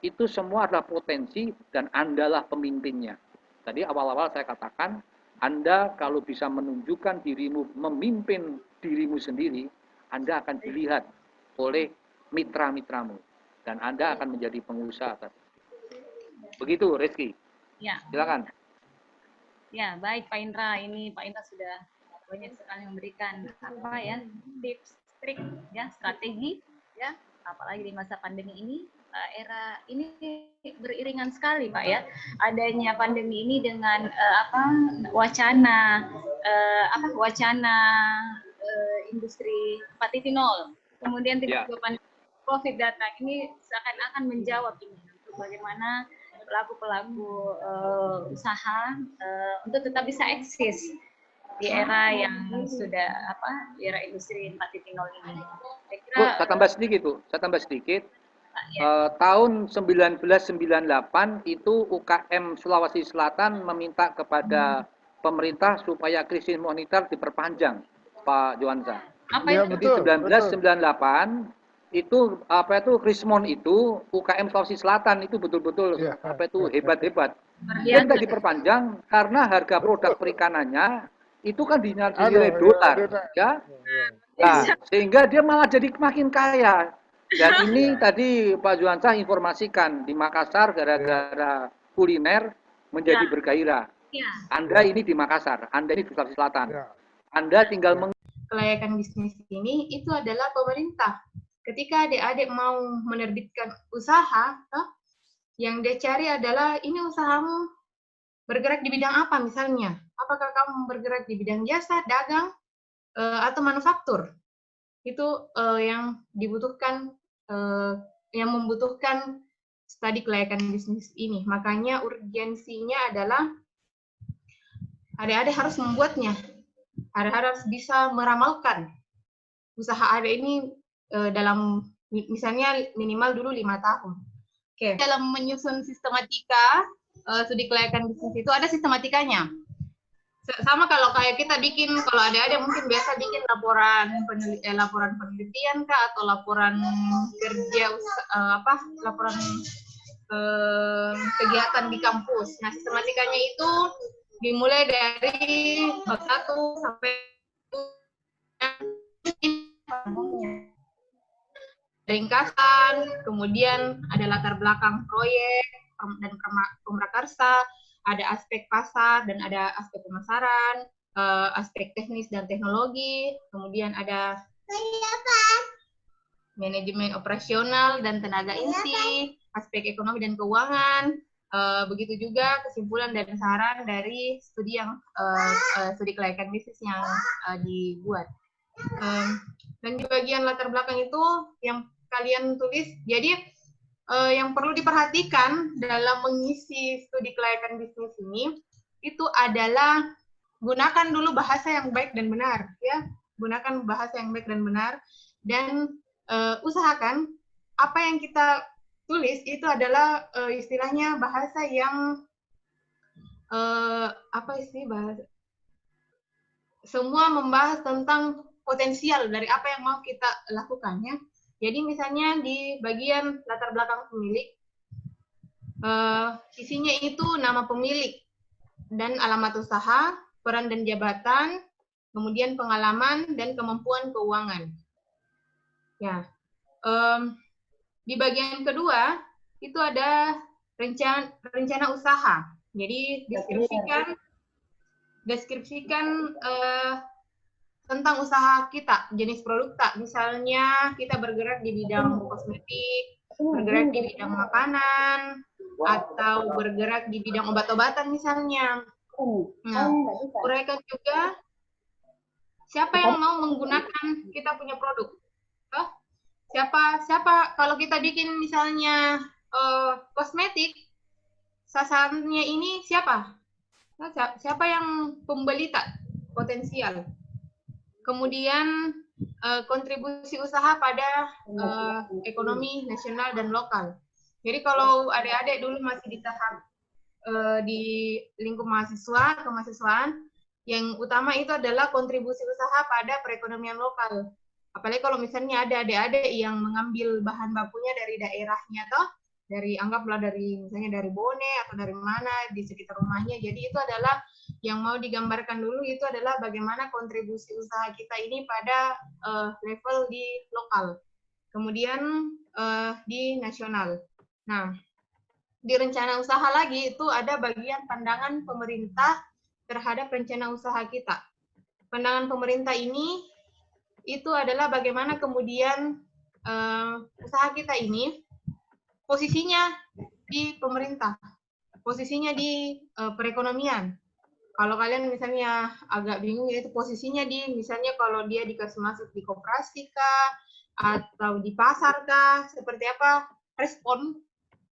Itu semua adalah potensi dan Andalah pemimpinnya. Tadi awal-awal saya katakan, Anda kalau bisa menunjukkan dirimu, memimpin dirimu sendiri, Anda akan dilihat oleh mitra-mitramu. Dan Anda akan menjadi pengusaha. Begitu, Rizky. Ya. Silakan. Ya, baik Pak Indra. Ini Pak Indra sudah banyak sekali memberikan tips, trik, strategi, apalagi di masa pandemi ini. Era ini beriringan sekali Pak ya, adanya pandemi ini dengan wacana industri 4.0, kemudian tiba-tiba pandemi COVID datang, ini seakan-akan menjawab ini untuk bagaimana pelaku-pelaku usaha untuk tetap bisa eksis di era yang sudah era industri 4.0 ini. Saya kira, Bu, saya tambah sedikit. Tahun 1998 itu UKM Sulawesi Selatan meminta kepada pemerintah supaya krisis moneter diperpanjang, Pak Johansa. Jadi 1998 itu Krismon itu UKM Sulawesi Selatan itu betul-betul hebat-hebat. Dia minta diperpanjang karena harga produk perikanannya itu kan dinilai dolar, ya. Nah, sehingga dia malah jadi makin kaya. Dan ini tadi Pak Johansa informasikan di Makassar gara-gara kuliner menjadi bergairah. Anda ini di Makassar, Anda ini di Sulawesi Selatan. Anda tinggal kelayakan bisnis ini itu adalah pemerintah. Ketika adik-adik mau menerbitkan usaha, yang dia cari adalah ini usahamu bergerak di bidang apa misalnya? Apakah kamu bergerak di bidang jasa, dagang, atau manufaktur? Itu yang dibutuhkan, yang membutuhkan studi kelayakan bisnis ini. Makanya urgensinya adalah adik-adik harus membuatnya. Adik-adik harus bisa meramalkan usaha adik ini dalam misalnya minimal dulu 5 tahun. Oke. Dalam menyusun sistematika studi kelayakan bisnis itu ada sistematikanya. Sama kalau kayak kita bikin, kalau ada mungkin biasa bikin laporan penelitian kah atau laporan kerja laporan kegiatan di kampus. Nah, sistematikanya itu dimulai dari 1 sampai ringkasan, kemudian ada latar belakang proyek dan prakarsa, ada aspek pasar dan ada aspek pemasaran, aspek teknis dan teknologi, kemudian ada manajemen operasional dan tenaga inti, aspek ekonomi dan keuangan, begitu juga kesimpulan dan saran dari studi studi kelayakan bisnis yang dibuat. Dan di bagian latar belakang itu yang kalian tulis, jadi yang perlu diperhatikan dalam mengisi studi kelayakan bisnis ini itu adalah gunakan dulu bahasa yang baik dan benar, ya. Gunakan bahasa yang baik dan benar, dan usahakan apa yang kita tulis itu adalah istilahnya bahasa yang semua membahas tentang potensial dari apa yang mau kita lakukan, ya. Jadi misalnya di bagian latar belakang pemilik, isinya itu nama pemilik dan alamat usaha, peran dan jabatan, kemudian pengalaman dan kemampuan keuangan. Ya, di bagian kedua itu ada rencana usaha. Jadi deskripsikan tentang usaha kita, jenis produk tak. Misalnya kita bergerak di bidang kosmetik, bergerak di bidang makanan, atau bergerak di bidang obat-obatan misalnya. Nah, uraikan juga siapa yang mau menggunakan kita punya produk. Siapa kalau kita bikin misalnya kosmetik, sasarannya ini siapa? Siapa yang pembeli tak potensial? Kemudian kontribusi usaha pada ekonomi nasional dan lokal. Jadi kalau adik-adik dulu masih di tahap di lingkup mahasiswa, kemahasiswaan, yang utama itu adalah kontribusi usaha pada perekonomian lokal. Apalagi kalau misalnya ada adik-adik yang mengambil bahan bakunya dari daerahnya, anggaplah dari misalnya dari Bone atau dari mana di sekitar rumahnya. Jadi itu adalah yang mau digambarkan dulu, itu adalah bagaimana kontribusi usaha kita ini pada level di lokal, kemudian di nasional. Nah, di rencana usaha lagi itu ada bagian pandangan pemerintah terhadap rencana usaha kita. Pandangan pemerintah ini itu adalah bagaimana kemudian usaha kita ini posisinya di pemerintah, posisinya di perekonomian. Kalau kalian misalnya agak bingung, itu posisinya di, misalnya kalau dia dikasih masuk di koperasi kah, atau di pasar kah, seperti apa respon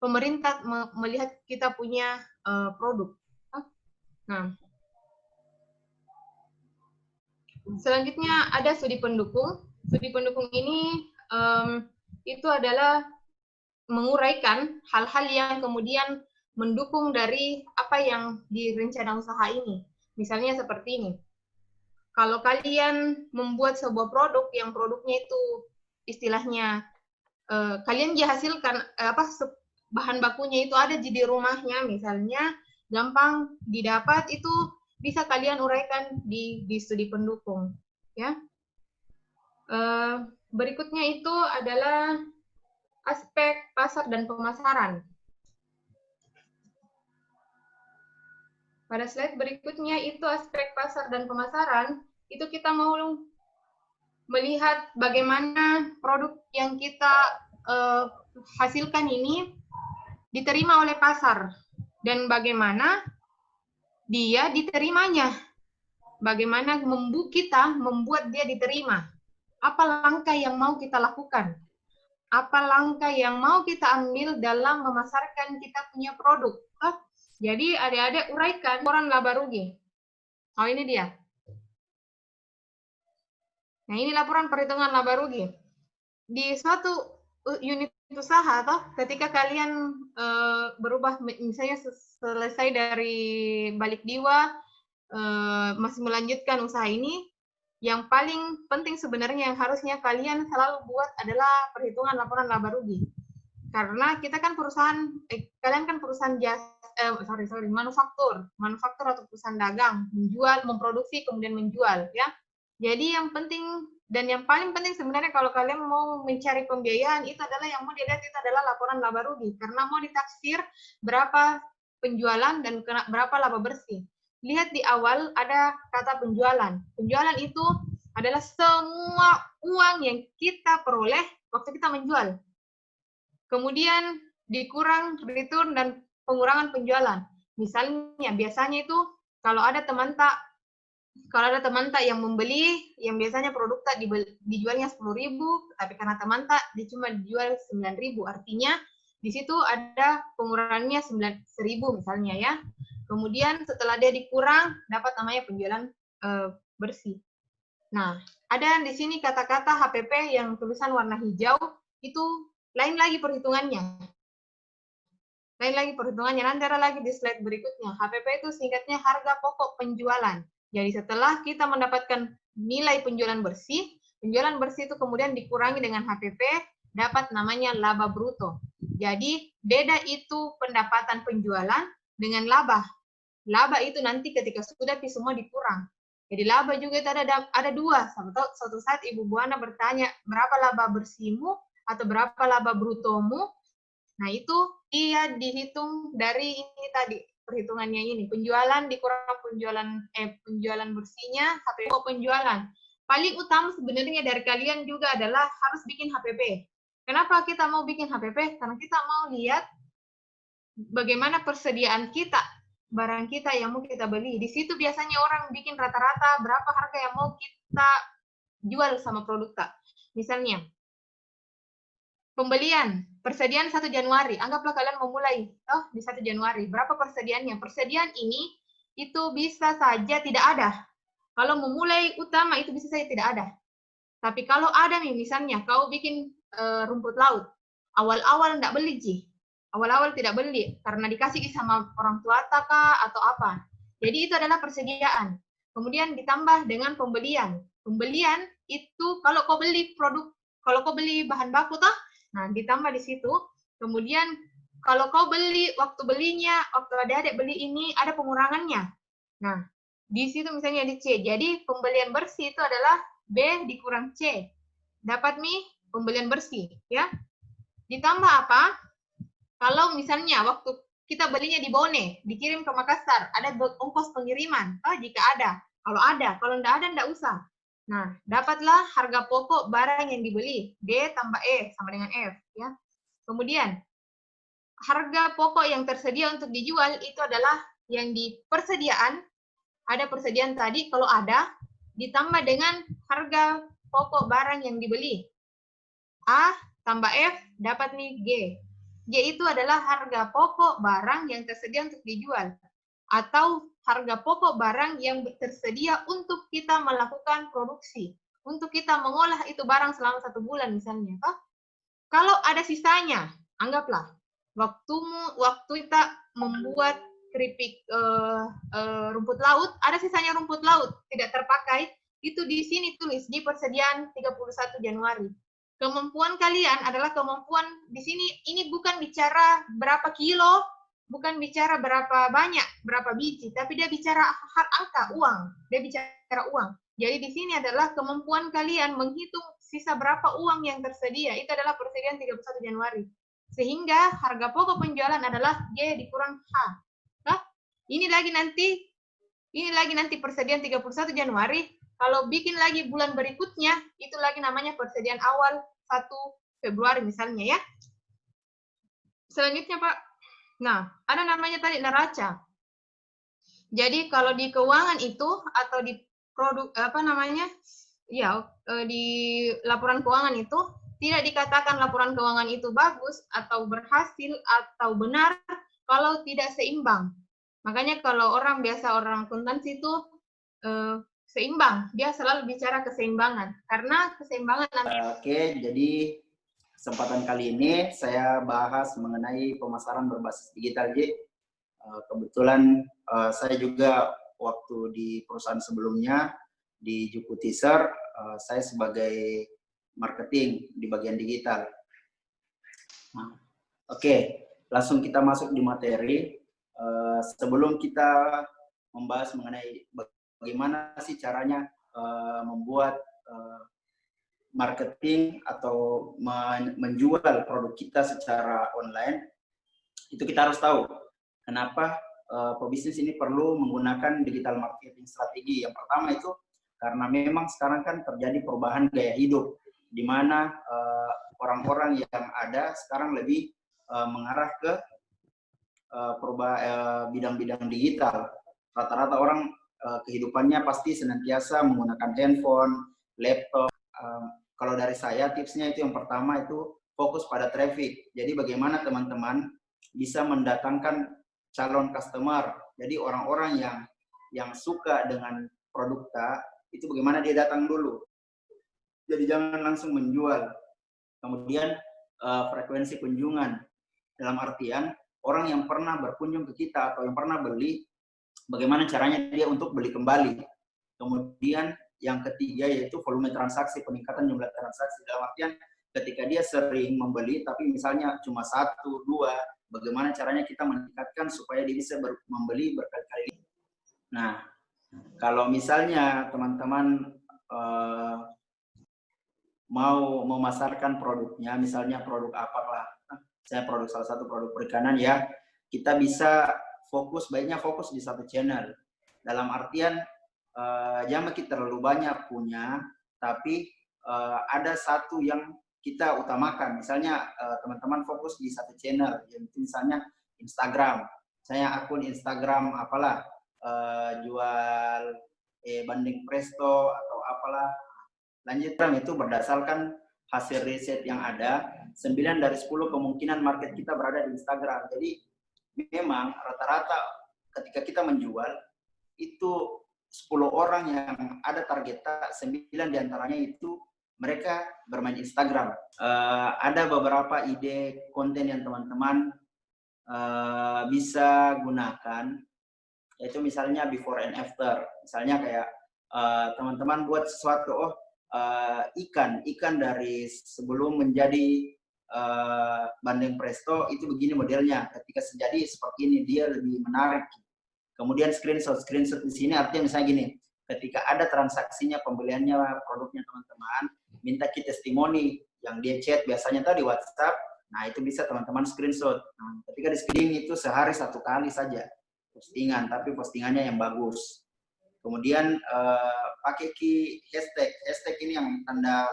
pemerintah melihat kita punya produk. Nah, selanjutnya ada studi pendukung. Studi pendukung ini itu adalah menguraikan hal-hal yang kemudian mendukung dari apa yang direncana usaha ini. Misalnya seperti ini. Kalau kalian membuat sebuah produk yang produknya itu istilahnya kalian dihasilkan bahan bakunya itu ada di rumahnya, misalnya gampang didapat, itu bisa kalian uraikan di studi pendukung, ya. Berikutnya itu adalah aspek pasar dan pemasaran. Pada slide berikutnya itu aspek pasar dan pemasaran, itu kita mau melihat bagaimana produk yang kita hasilkan ini diterima oleh pasar dan bagaimana dia diterimanya. Bagaimana kita membuat dia diterima. Apa langkah yang mau kita lakukan? Apa langkah yang mau kita ambil dalam memasarkan kita punya produk? Jadi adik-adik uraikan laporan laba rugi. Oh, ini dia. Nah, ini laporan perhitungan laba rugi. Di suatu unit usaha, ketika kalian berubah, misalnya selesai dari balik diwa, masih melanjutkan usaha ini, yang paling penting sebenarnya yang harusnya kalian selalu buat adalah perhitungan laporan laba rugi. Karena kita kan perusahaan, kalian kan perusahaan manufaktur atau perusahaan dagang, menjual, memproduksi, kemudian menjual, ya. Jadi yang penting dan yang paling penting sebenarnya kalau kalian mau mencari pembiayaan, itu adalah yang mau dilihat itu adalah laporan laba rugi, karena mau ditaksir berapa penjualan dan berapa laba bersih. Lihat di awal ada kata penjualan. Penjualan itu adalah semua uang yang kita peroleh waktu kita menjual. Kemudian dikurang return dan pengurangan penjualan. Misalnya biasanya itu kalau ada teman tak yang membeli, yang biasanya produk tak dijualnya 10.000, tapi karena teman tak dia cuma dijual 9.000, artinya di situ ada pengurangannya 1.000 misalnya, ya. Kemudian setelah dia dikurang dapat namanya penjualan bersih. Nah, ada di sini kata-kata HPP yang tulisan warna hijau, itu lain lagi perhitungannya. Nanti ada lagi di slide berikutnya. HPP itu singkatnya harga pokok penjualan. Jadi setelah kita mendapatkan nilai penjualan bersih itu kemudian dikurangi dengan HPP, dapat namanya laba bruto. Jadi beda itu pendapatan penjualan dengan laba. Laba itu nanti ketika sudah semua dikurang. Jadi laba juga itu ada dua. Suatu saat Ibu Buana bertanya, berapa laba bersihmu atau berapa laba brutomu? Nah, itu dia dihitung dari ini tadi, perhitungannya ini. Penjualan dikurang penjualan bersihnya, HPP penjualan. Paling utama sebenarnya dari kalian juga adalah harus bikin HPP. Kenapa kita mau bikin HPP? Karena kita mau lihat bagaimana persediaan kita, barang kita yang mau kita beli. Di situ biasanya orang bikin rata-rata berapa harga yang mau kita jual sama produk tak. Misalnya, pembelian, persediaan 1 Januari, anggaplah kalian memulai di 1 Januari, berapa persediaannya? Persediaan ini itu bisa saja tidak ada. Kalau memulai utama itu bisa saja tidak ada. Tapi kalau ada nih, misalnya kau bikin rumput laut, awal-awal tidak beli, awal-awal tidak beli, karena dikasih sama orang tua atau apa. Jadi itu adalah persediaan. Kemudian ditambah dengan pembelian. Pembelian itu kalau kau beli bahan baku nah, ditambah di situ. Kemudian kalau kau beli, waktu adik-adik beli ini ada pengurangannya. Nah, di situ misalnya di C. Jadi pembelian bersih itu adalah B dikurang C. Dapat pembelian bersih, ya. Ditambah apa? Kalau misalnya waktu kita belinya di Bone, dikirim ke Makassar, ada ongkos pengiriman. Jika ada. Kalau ada, kalau tidak ada, tidak usah. Nah, dapatlah harga pokok barang yang dibeli. D tambah E sama dengan F, ya. Kemudian, harga pokok yang tersedia untuk dijual itu adalah yang di persediaan. Ada persediaan tadi, kalau ada, ditambah dengan harga pokok barang yang dibeli. A tambah F dapat G. G itu adalah harga pokok barang yang tersedia untuk dijual. Atau harga pokok barang yang tersedia untuk kita melakukan produksi. Untuk kita mengolah itu barang selama 1 bulan misalnya. Kalau ada sisanya, anggaplah waktu kita membuat keripik rumput laut, ada sisanya rumput laut tidak terpakai, itu di sini tulis di persediaan 31 Januari. Kemampuan kalian adalah kemampuan di sini, ini bukan bicara berapa kilo, bukan bicara berapa banyak, berapa biji, tapi dia bicara angka, uang. Dia bicara uang. Jadi di sini adalah kemampuan kalian menghitung sisa berapa uang yang tersedia. Itu adalah persediaan 31 Januari. Sehingga harga pokok penjualan adalah G dikurang H. Nah, ini lagi nanti persediaan 31 Januari. Kalau bikin lagi bulan berikutnya, itu lagi namanya persediaan awal 1 Februari misalnya ya. Selanjutnya Pak. Nah, ada namanya tadi neraca. Jadi kalau di keuangan itu atau di produk di laporan keuangan itu tidak dikatakan laporan keuangan itu bagus atau berhasil atau benar kalau tidak seimbang. Makanya kalau orang akuntansi itu seimbang, dia selalu bicara keseimbangan karena keseimbangan. Oke, jadi kesempatan kali ini saya bahas mengenai pemasaran berbasis digital. Jadi kebetulan saya juga waktu di perusahaan sebelumnya di Juku Teaser, saya sebagai marketing di bagian digital. Nah, oke, langsung kita masuk di materi. Sebelum kita membahas mengenai bagaimana sih caranya membuat marketing atau menjual produk kita secara online, itu kita harus tahu kenapa pebisnis ini perlu menggunakan digital marketing strategi. Yang pertama itu karena memang sekarang kan terjadi perubahan gaya hidup, di mana orang-orang yang ada sekarang lebih mengarah ke bidang-bidang digital. Rata-rata orang kehidupannya pasti senantiasa menggunakan handphone, laptop. Kalau dari saya tipsnya itu yang pertama itu fokus pada traffic. Jadi bagaimana teman-teman bisa mendatangkan calon customer. Jadi orang-orang yang suka dengan produk kita itu bagaimana dia datang dulu. Jadi jangan langsung menjual. Kemudian frekuensi kunjungan, dalam artian orang yang pernah berkunjung ke kita atau yang pernah beli, bagaimana caranya dia untuk beli kembali. Kemudian yang ketiga yaitu volume transaksi, peningkatan jumlah transaksi. Dalam artian ketika dia sering membeli tapi misalnya cuma 1, 2, bagaimana caranya kita meningkatkan supaya dia bisa membeli berkali-kali. Nah, kalau misalnya teman-teman mau memasarkan produknya, misalnya produk apalah, saya produk salah satu produk perikanan ya, kita bisa baiknya fokus di satu channel. Dalam artian jangan kita terlalu banyak punya, tapi ada satu yang kita utamakan. Misalnya teman-teman fokus di satu channel, yaitu misalnya Instagram. Saya akun Instagram apalah, jual bandeng presto atau apalah. Lanjutkan itu berdasarkan hasil riset yang ada, 9 dari 10 kemungkinan market kita berada di Instagram. Jadi memang rata-rata ketika kita menjual itu 10 orang yang ada target, 9 diantaranya itu mereka bermain Instagram. Ada beberapa ide konten yang teman-teman bisa gunakan, yaitu misalnya before and after. Misalnya kayak teman-teman buat sesuatu, ikan dari sebelum menjadi bandeng presto itu begini modelnya, ketika jadi seperti ini dia lebih menarik. Kemudian screenshot di sini artinya misalnya gini, ketika ada transaksinya pembeliannya produknya teman-teman, minta kita testimoni yang dia chat biasanya tadi di WhatsApp, nah itu bisa teman-teman screenshot. Nah, ketika di screening itu sehari 1 kali saja postingan, tapi postingannya yang bagus. Kemudian pakai hashtag ini yang tanda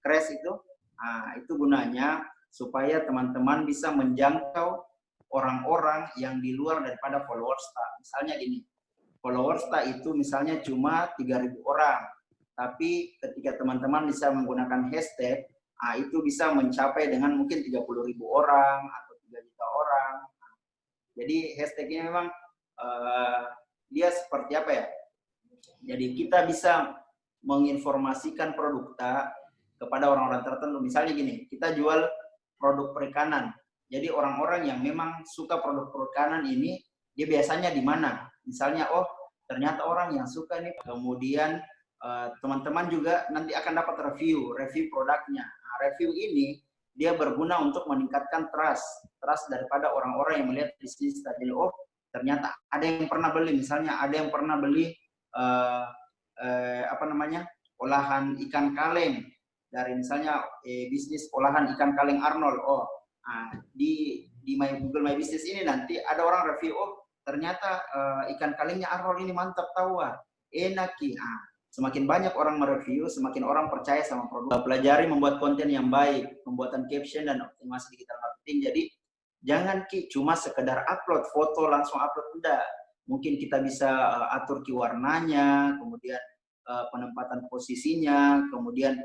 crash itu, nah itu gunanya supaya teman-teman bisa menjangkau orang-orang yang di luar daripada followers tak. Misalnya gini, followers tak itu misalnya cuma 3.000 orang, tapi ketika teman-teman bisa menggunakan hashtag, itu bisa mencapai dengan mungkin 30.000 orang atau Jadi hashtagnya memang dia seperti apa ya? Jadi kita bisa menginformasikan produk kita kepada orang-orang tertentu. Misalnya gini, kita jual produk perikanan. Jadi orang-orang yang memang suka produk perikanan ini, dia biasanya di mana? Misalnya, oh ternyata orang yang suka nih. Kemudian teman-teman juga nanti akan dapat review produknya. Nah, review ini dia berguna untuk meningkatkan trust daripada orang-orang yang melihat bisnis tadi. Oh ternyata ada yang pernah beli, misalnya ada yang pernah beli olahan ikan kaleng dari misalnya bisnis olahan ikan kaleng Arnold. Oh, di Google My Business ini nanti ada orang review, oh ternyata ikan kalengnya Arnold ini mantap tahu, enak ki. Semakin banyak orang mereview, semakin orang percaya sama produk. Pelajari membuat konten yang baik, pembuatan caption dan optimasi digital marketing. Jadi jangan ki cuma sekedar upload foto langsung upload, enggak. Mungkin kita bisa atur warnanya, kemudian penempatan posisinya, kemudian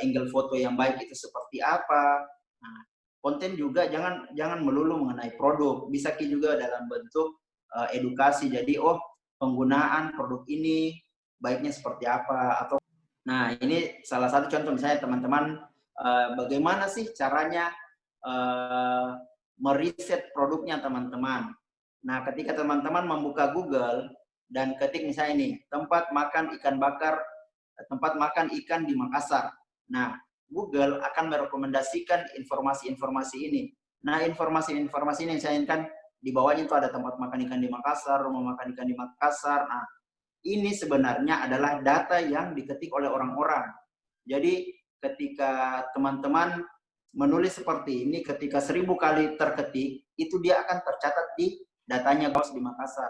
angle foto yang baik itu seperti apa. Nah, konten juga jangan melulu mengenai produk, bisa ki juga dalam bentuk edukasi. Jadi oh penggunaan produk ini baiknya seperti apa, atau nah ini salah satu contoh misalnya teman-teman bagaimana sih caranya meriset produknya teman-teman. Nah ketika teman-teman membuka Google dan ketik misalnya ini tempat makan ikan di Makassar. Nah Google akan merekomendasikan informasi-informasi ini. Nah informasi-informasi ini saya inginkan di bawahnya itu ada tempat makan ikan di Makassar, rumah makan ikan di Makassar. Nah ini sebenarnya adalah data yang diketik oleh orang-orang. Jadi ketika teman-teman menulis seperti ini, ketika 1000 kali terketik, itu dia akan tercatat di datanya bos di Makassar.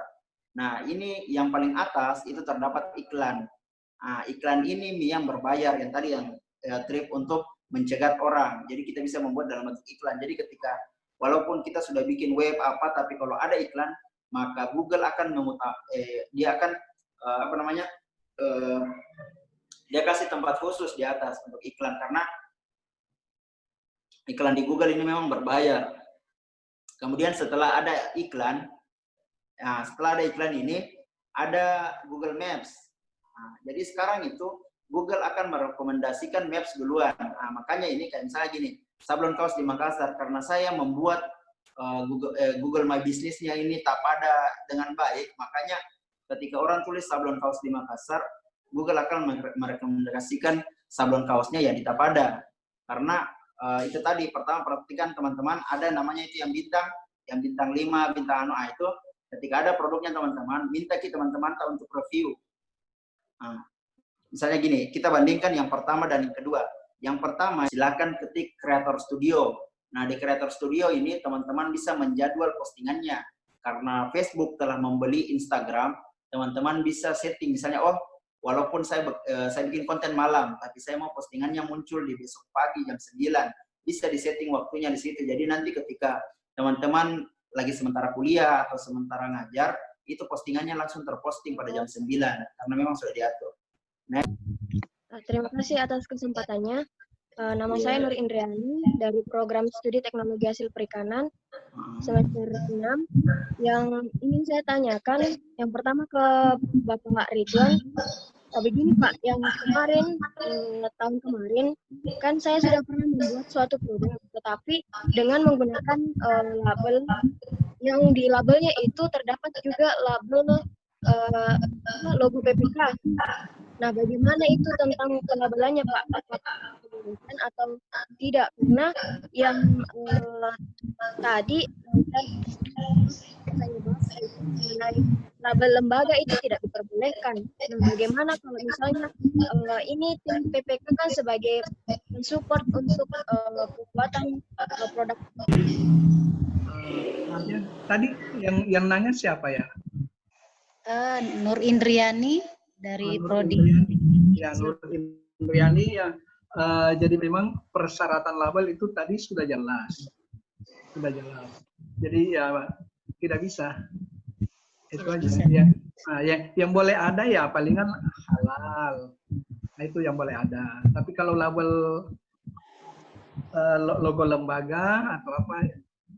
Nah ini yang paling atas itu terdapat iklan. Nah, iklan ini yang berbayar, yang tadi yang trip untuk mencegat orang. Jadi kita bisa membuat dalam bentuk iklan. Jadi ketika walaupun kita sudah bikin web apa, tapi kalau ada iklan, maka Google akan dia akan dia kasih tempat khusus di atas untuk iklan, karena iklan di Google ini memang berbayar. Kemudian setelah ada iklan, ini ada Google Maps. Nah, jadi sekarang itu Google akan merekomendasikan Maps duluan. Nah, makanya ini kayak misalnya gini, sablon kaos di Makassar, karena saya membuat Google My Business-nya ini tak pada dengan baik, makanya ketika orang tulis sablon kaos di Makassar, Google akan merekomendasikan sablon kaosnya ya di Tapada. Karena itu tadi, pertama perhatikan teman-teman, ada namanya itu yang bintang 5, bintang itu ketika ada produknya teman-teman, minta teman-teman untuk review. Nah, misalnya gini, kita bandingkan yang pertama dan yang kedua. Yang pertama, silakan ketik Creator Studio. Nah, di Creator Studio ini teman-teman bisa menjadwal postingannya. Karena Facebook telah membeli Instagram, teman-teman bisa setting, misalnya, oh, walaupun saya bikin konten malam, tapi saya mau postingannya muncul di besok pagi jam 9, bisa disetting waktunya di situ. Jadi nanti ketika teman-teman lagi sementara kuliah atau sementara ngajar, itu postingannya langsung terposting pada jam 9, karena memang sudah diatur. Nah. Terima kasih atas kesempatannya. Nama saya Nur Indriani dari program studi teknologi hasil perikanan semester 6. Yang ingin saya tanyakan, yang pertama ke Bapak Ridwan, begini Pak, yang kemarin, tahun kemarin, kan saya sudah pernah membuat suatu produk, tetapi dengan menggunakan label, yang di labelnya itu terdapat juga label logo PPK. Nah, bagaimana itu tentang pelabelannya Pak? Apakah dibolehkan atau tidak? Karena yang tadi saya bahas itu mengenai label lembaga itu tidak diperbolehkan. Nah, bagaimana kalau misalnya ini tim PPK kan sebagai support untuk pembuatan produk? Tadi yang nanya siapa ya? Nur Indriani dari Prodi. Ya, Nur Indriani ya. Jadi memang persyaratan label itu tadi sudah jelas. Jadi ya tidak bisa. Itu aja. Ya. Nah, yang boleh ada ya palingan halal. Nah, itu yang boleh ada. Tapi kalau label logo lembaga atau apa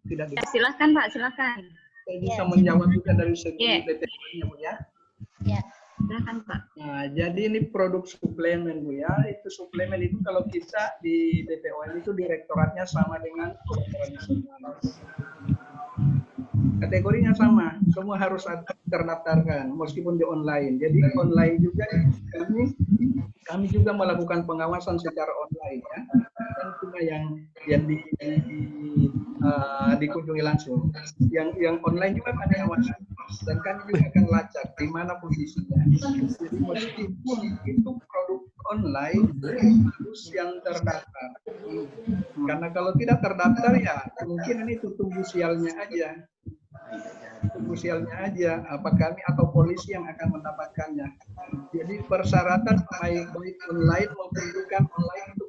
tidak bisa. Silakan Pak, silakan. saya bisa menjawab juga dari segi BPO-nya, Bu, ya. Ya. Silakan, Pak. Nah, jadi ini produk suplemen, Bu, ya. Itu suplemen itu kalau kita di BPOM itu direktoratnya sama dengan obat tradisional. Kategorinya sama, semua harus terdaftarkan meskipun di online. Jadi online juga kami juga melakukan pengawasan secara online, ya. Dan cuma yang dikunjungi langsung. Yang online juga kami awasi dan kami juga akan lacak di mana posisinya. Jadi meskipun itu produk online harus yang terdaftar. Karena kalau tidak terdaftar ya kemungkinan itu tunggu sialnya aja. Apa kami atau polisi yang akan mendapatkannya. Jadi persyaratan baik online maupun bukan online itu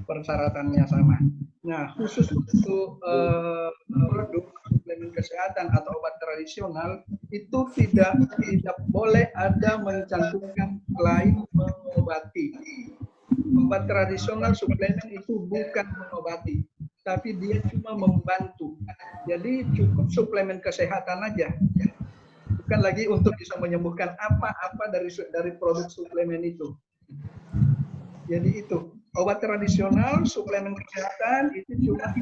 persyaratannya sama. Nah, khusus untuk produk suplemen kesehatan atau obat tradisional itu tidak boleh ada mencantumkan klaim mengobati. Obat tradisional suplemen itu bukan mengobati, tapi dia cuma membantu. Jadi cukup suplemen kesehatan aja. Bukan lagi untuk bisa menyembuhkan apa-apa dari produk suplemen itu. Jadi itu, obat tradisional, suplemen kesehatan itu cuma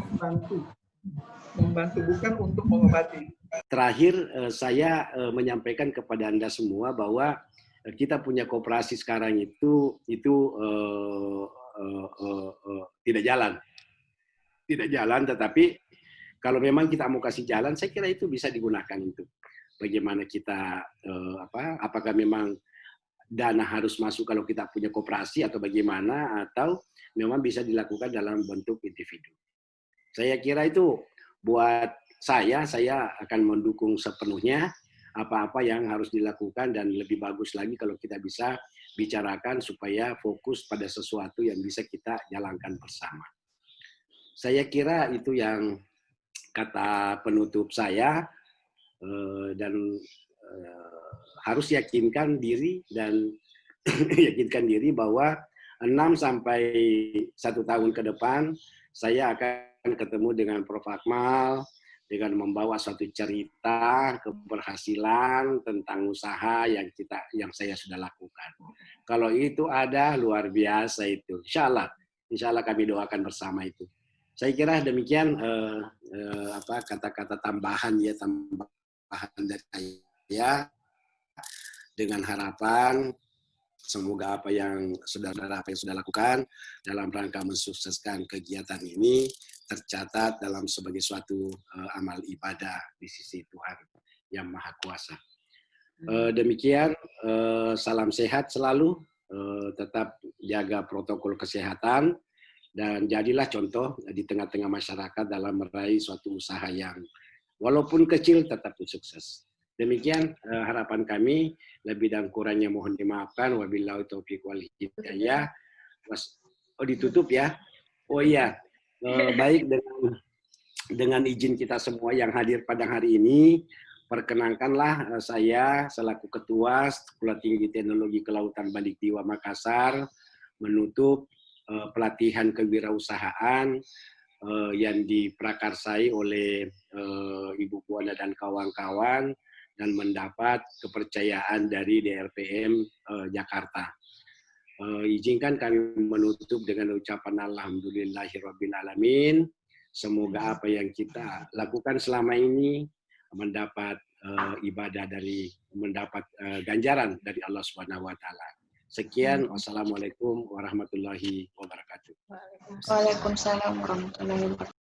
membantu bukan untuk mengobati. Terakhir saya menyampaikan kepada Anda semua bahwa kita punya koperasi sekarang itu tidak jalan, tetapi kalau memang kita mau kasih jalan, saya kira itu bisa digunakan untuk bagaimana kita apakah memang dana harus masuk kalau kita punya koperasi atau bagaimana, atau memang bisa dilakukan dalam bentuk individu. Saya kira itu buat saya akan mendukung sepenuhnya apa-apa yang harus dilakukan, dan lebih bagus lagi kalau kita bisa bicarakan supaya fokus pada sesuatu yang bisa kita jalankan bersama. Saya kira itu yang kata penutup saya, dan harus yakinkan diri bahwa 6 sampai 1 tahun ke depan saya akan ketemu dengan Prof. Akmal dengan membawa suatu cerita keberhasilan tentang usaha yang saya sudah lakukan. Kalau itu ada, luar biasa itu. Insya Allah kami doakan bersama itu. Saya kira demikian kata-kata tambahan dari saya, dengan harapan semoga apa yang sudah lakukan dalam rangka mensukseskan kegiatan ini tercatat dalam sebagai suatu amal ibadah di sisi Tuhan yang Maha Kuasa. Demikian, salam sehat selalu, tetap jaga protokol kesehatan, dan jadilah contoh di tengah-tengah masyarakat dalam meraih suatu usaha yang walaupun kecil tetap sukses. Demikian harapan kami, lebih dan kurangnya mohon dimaafkan. Wabillahi taufiq wal hidayah. Ditutup ya. Oh iya, baik, dengan izin kita semua yang hadir pada hari ini, perkenankanlah saya selaku Ketua Sekolah Tinggi Teknologi Kelautan Baliktiwa Makassar menutup pelatihan kewirausahaan yang diprakarsai oleh Ibu Buana dan kawan-kawan, dan mendapat kepercayaan dari DRPM Jakarta. Izinkan kami menutup dengan ucapan alhamdulillahirabbil alamin. Semoga apa yang kita lakukan selama ini mendapat mendapat ganjaran dari Allah Subhanahu wa taala. Sekian, wassalamualaikum warahmatullahi wabarakatuh. Waalaikumsalam warahmatullahi wabarakatuh.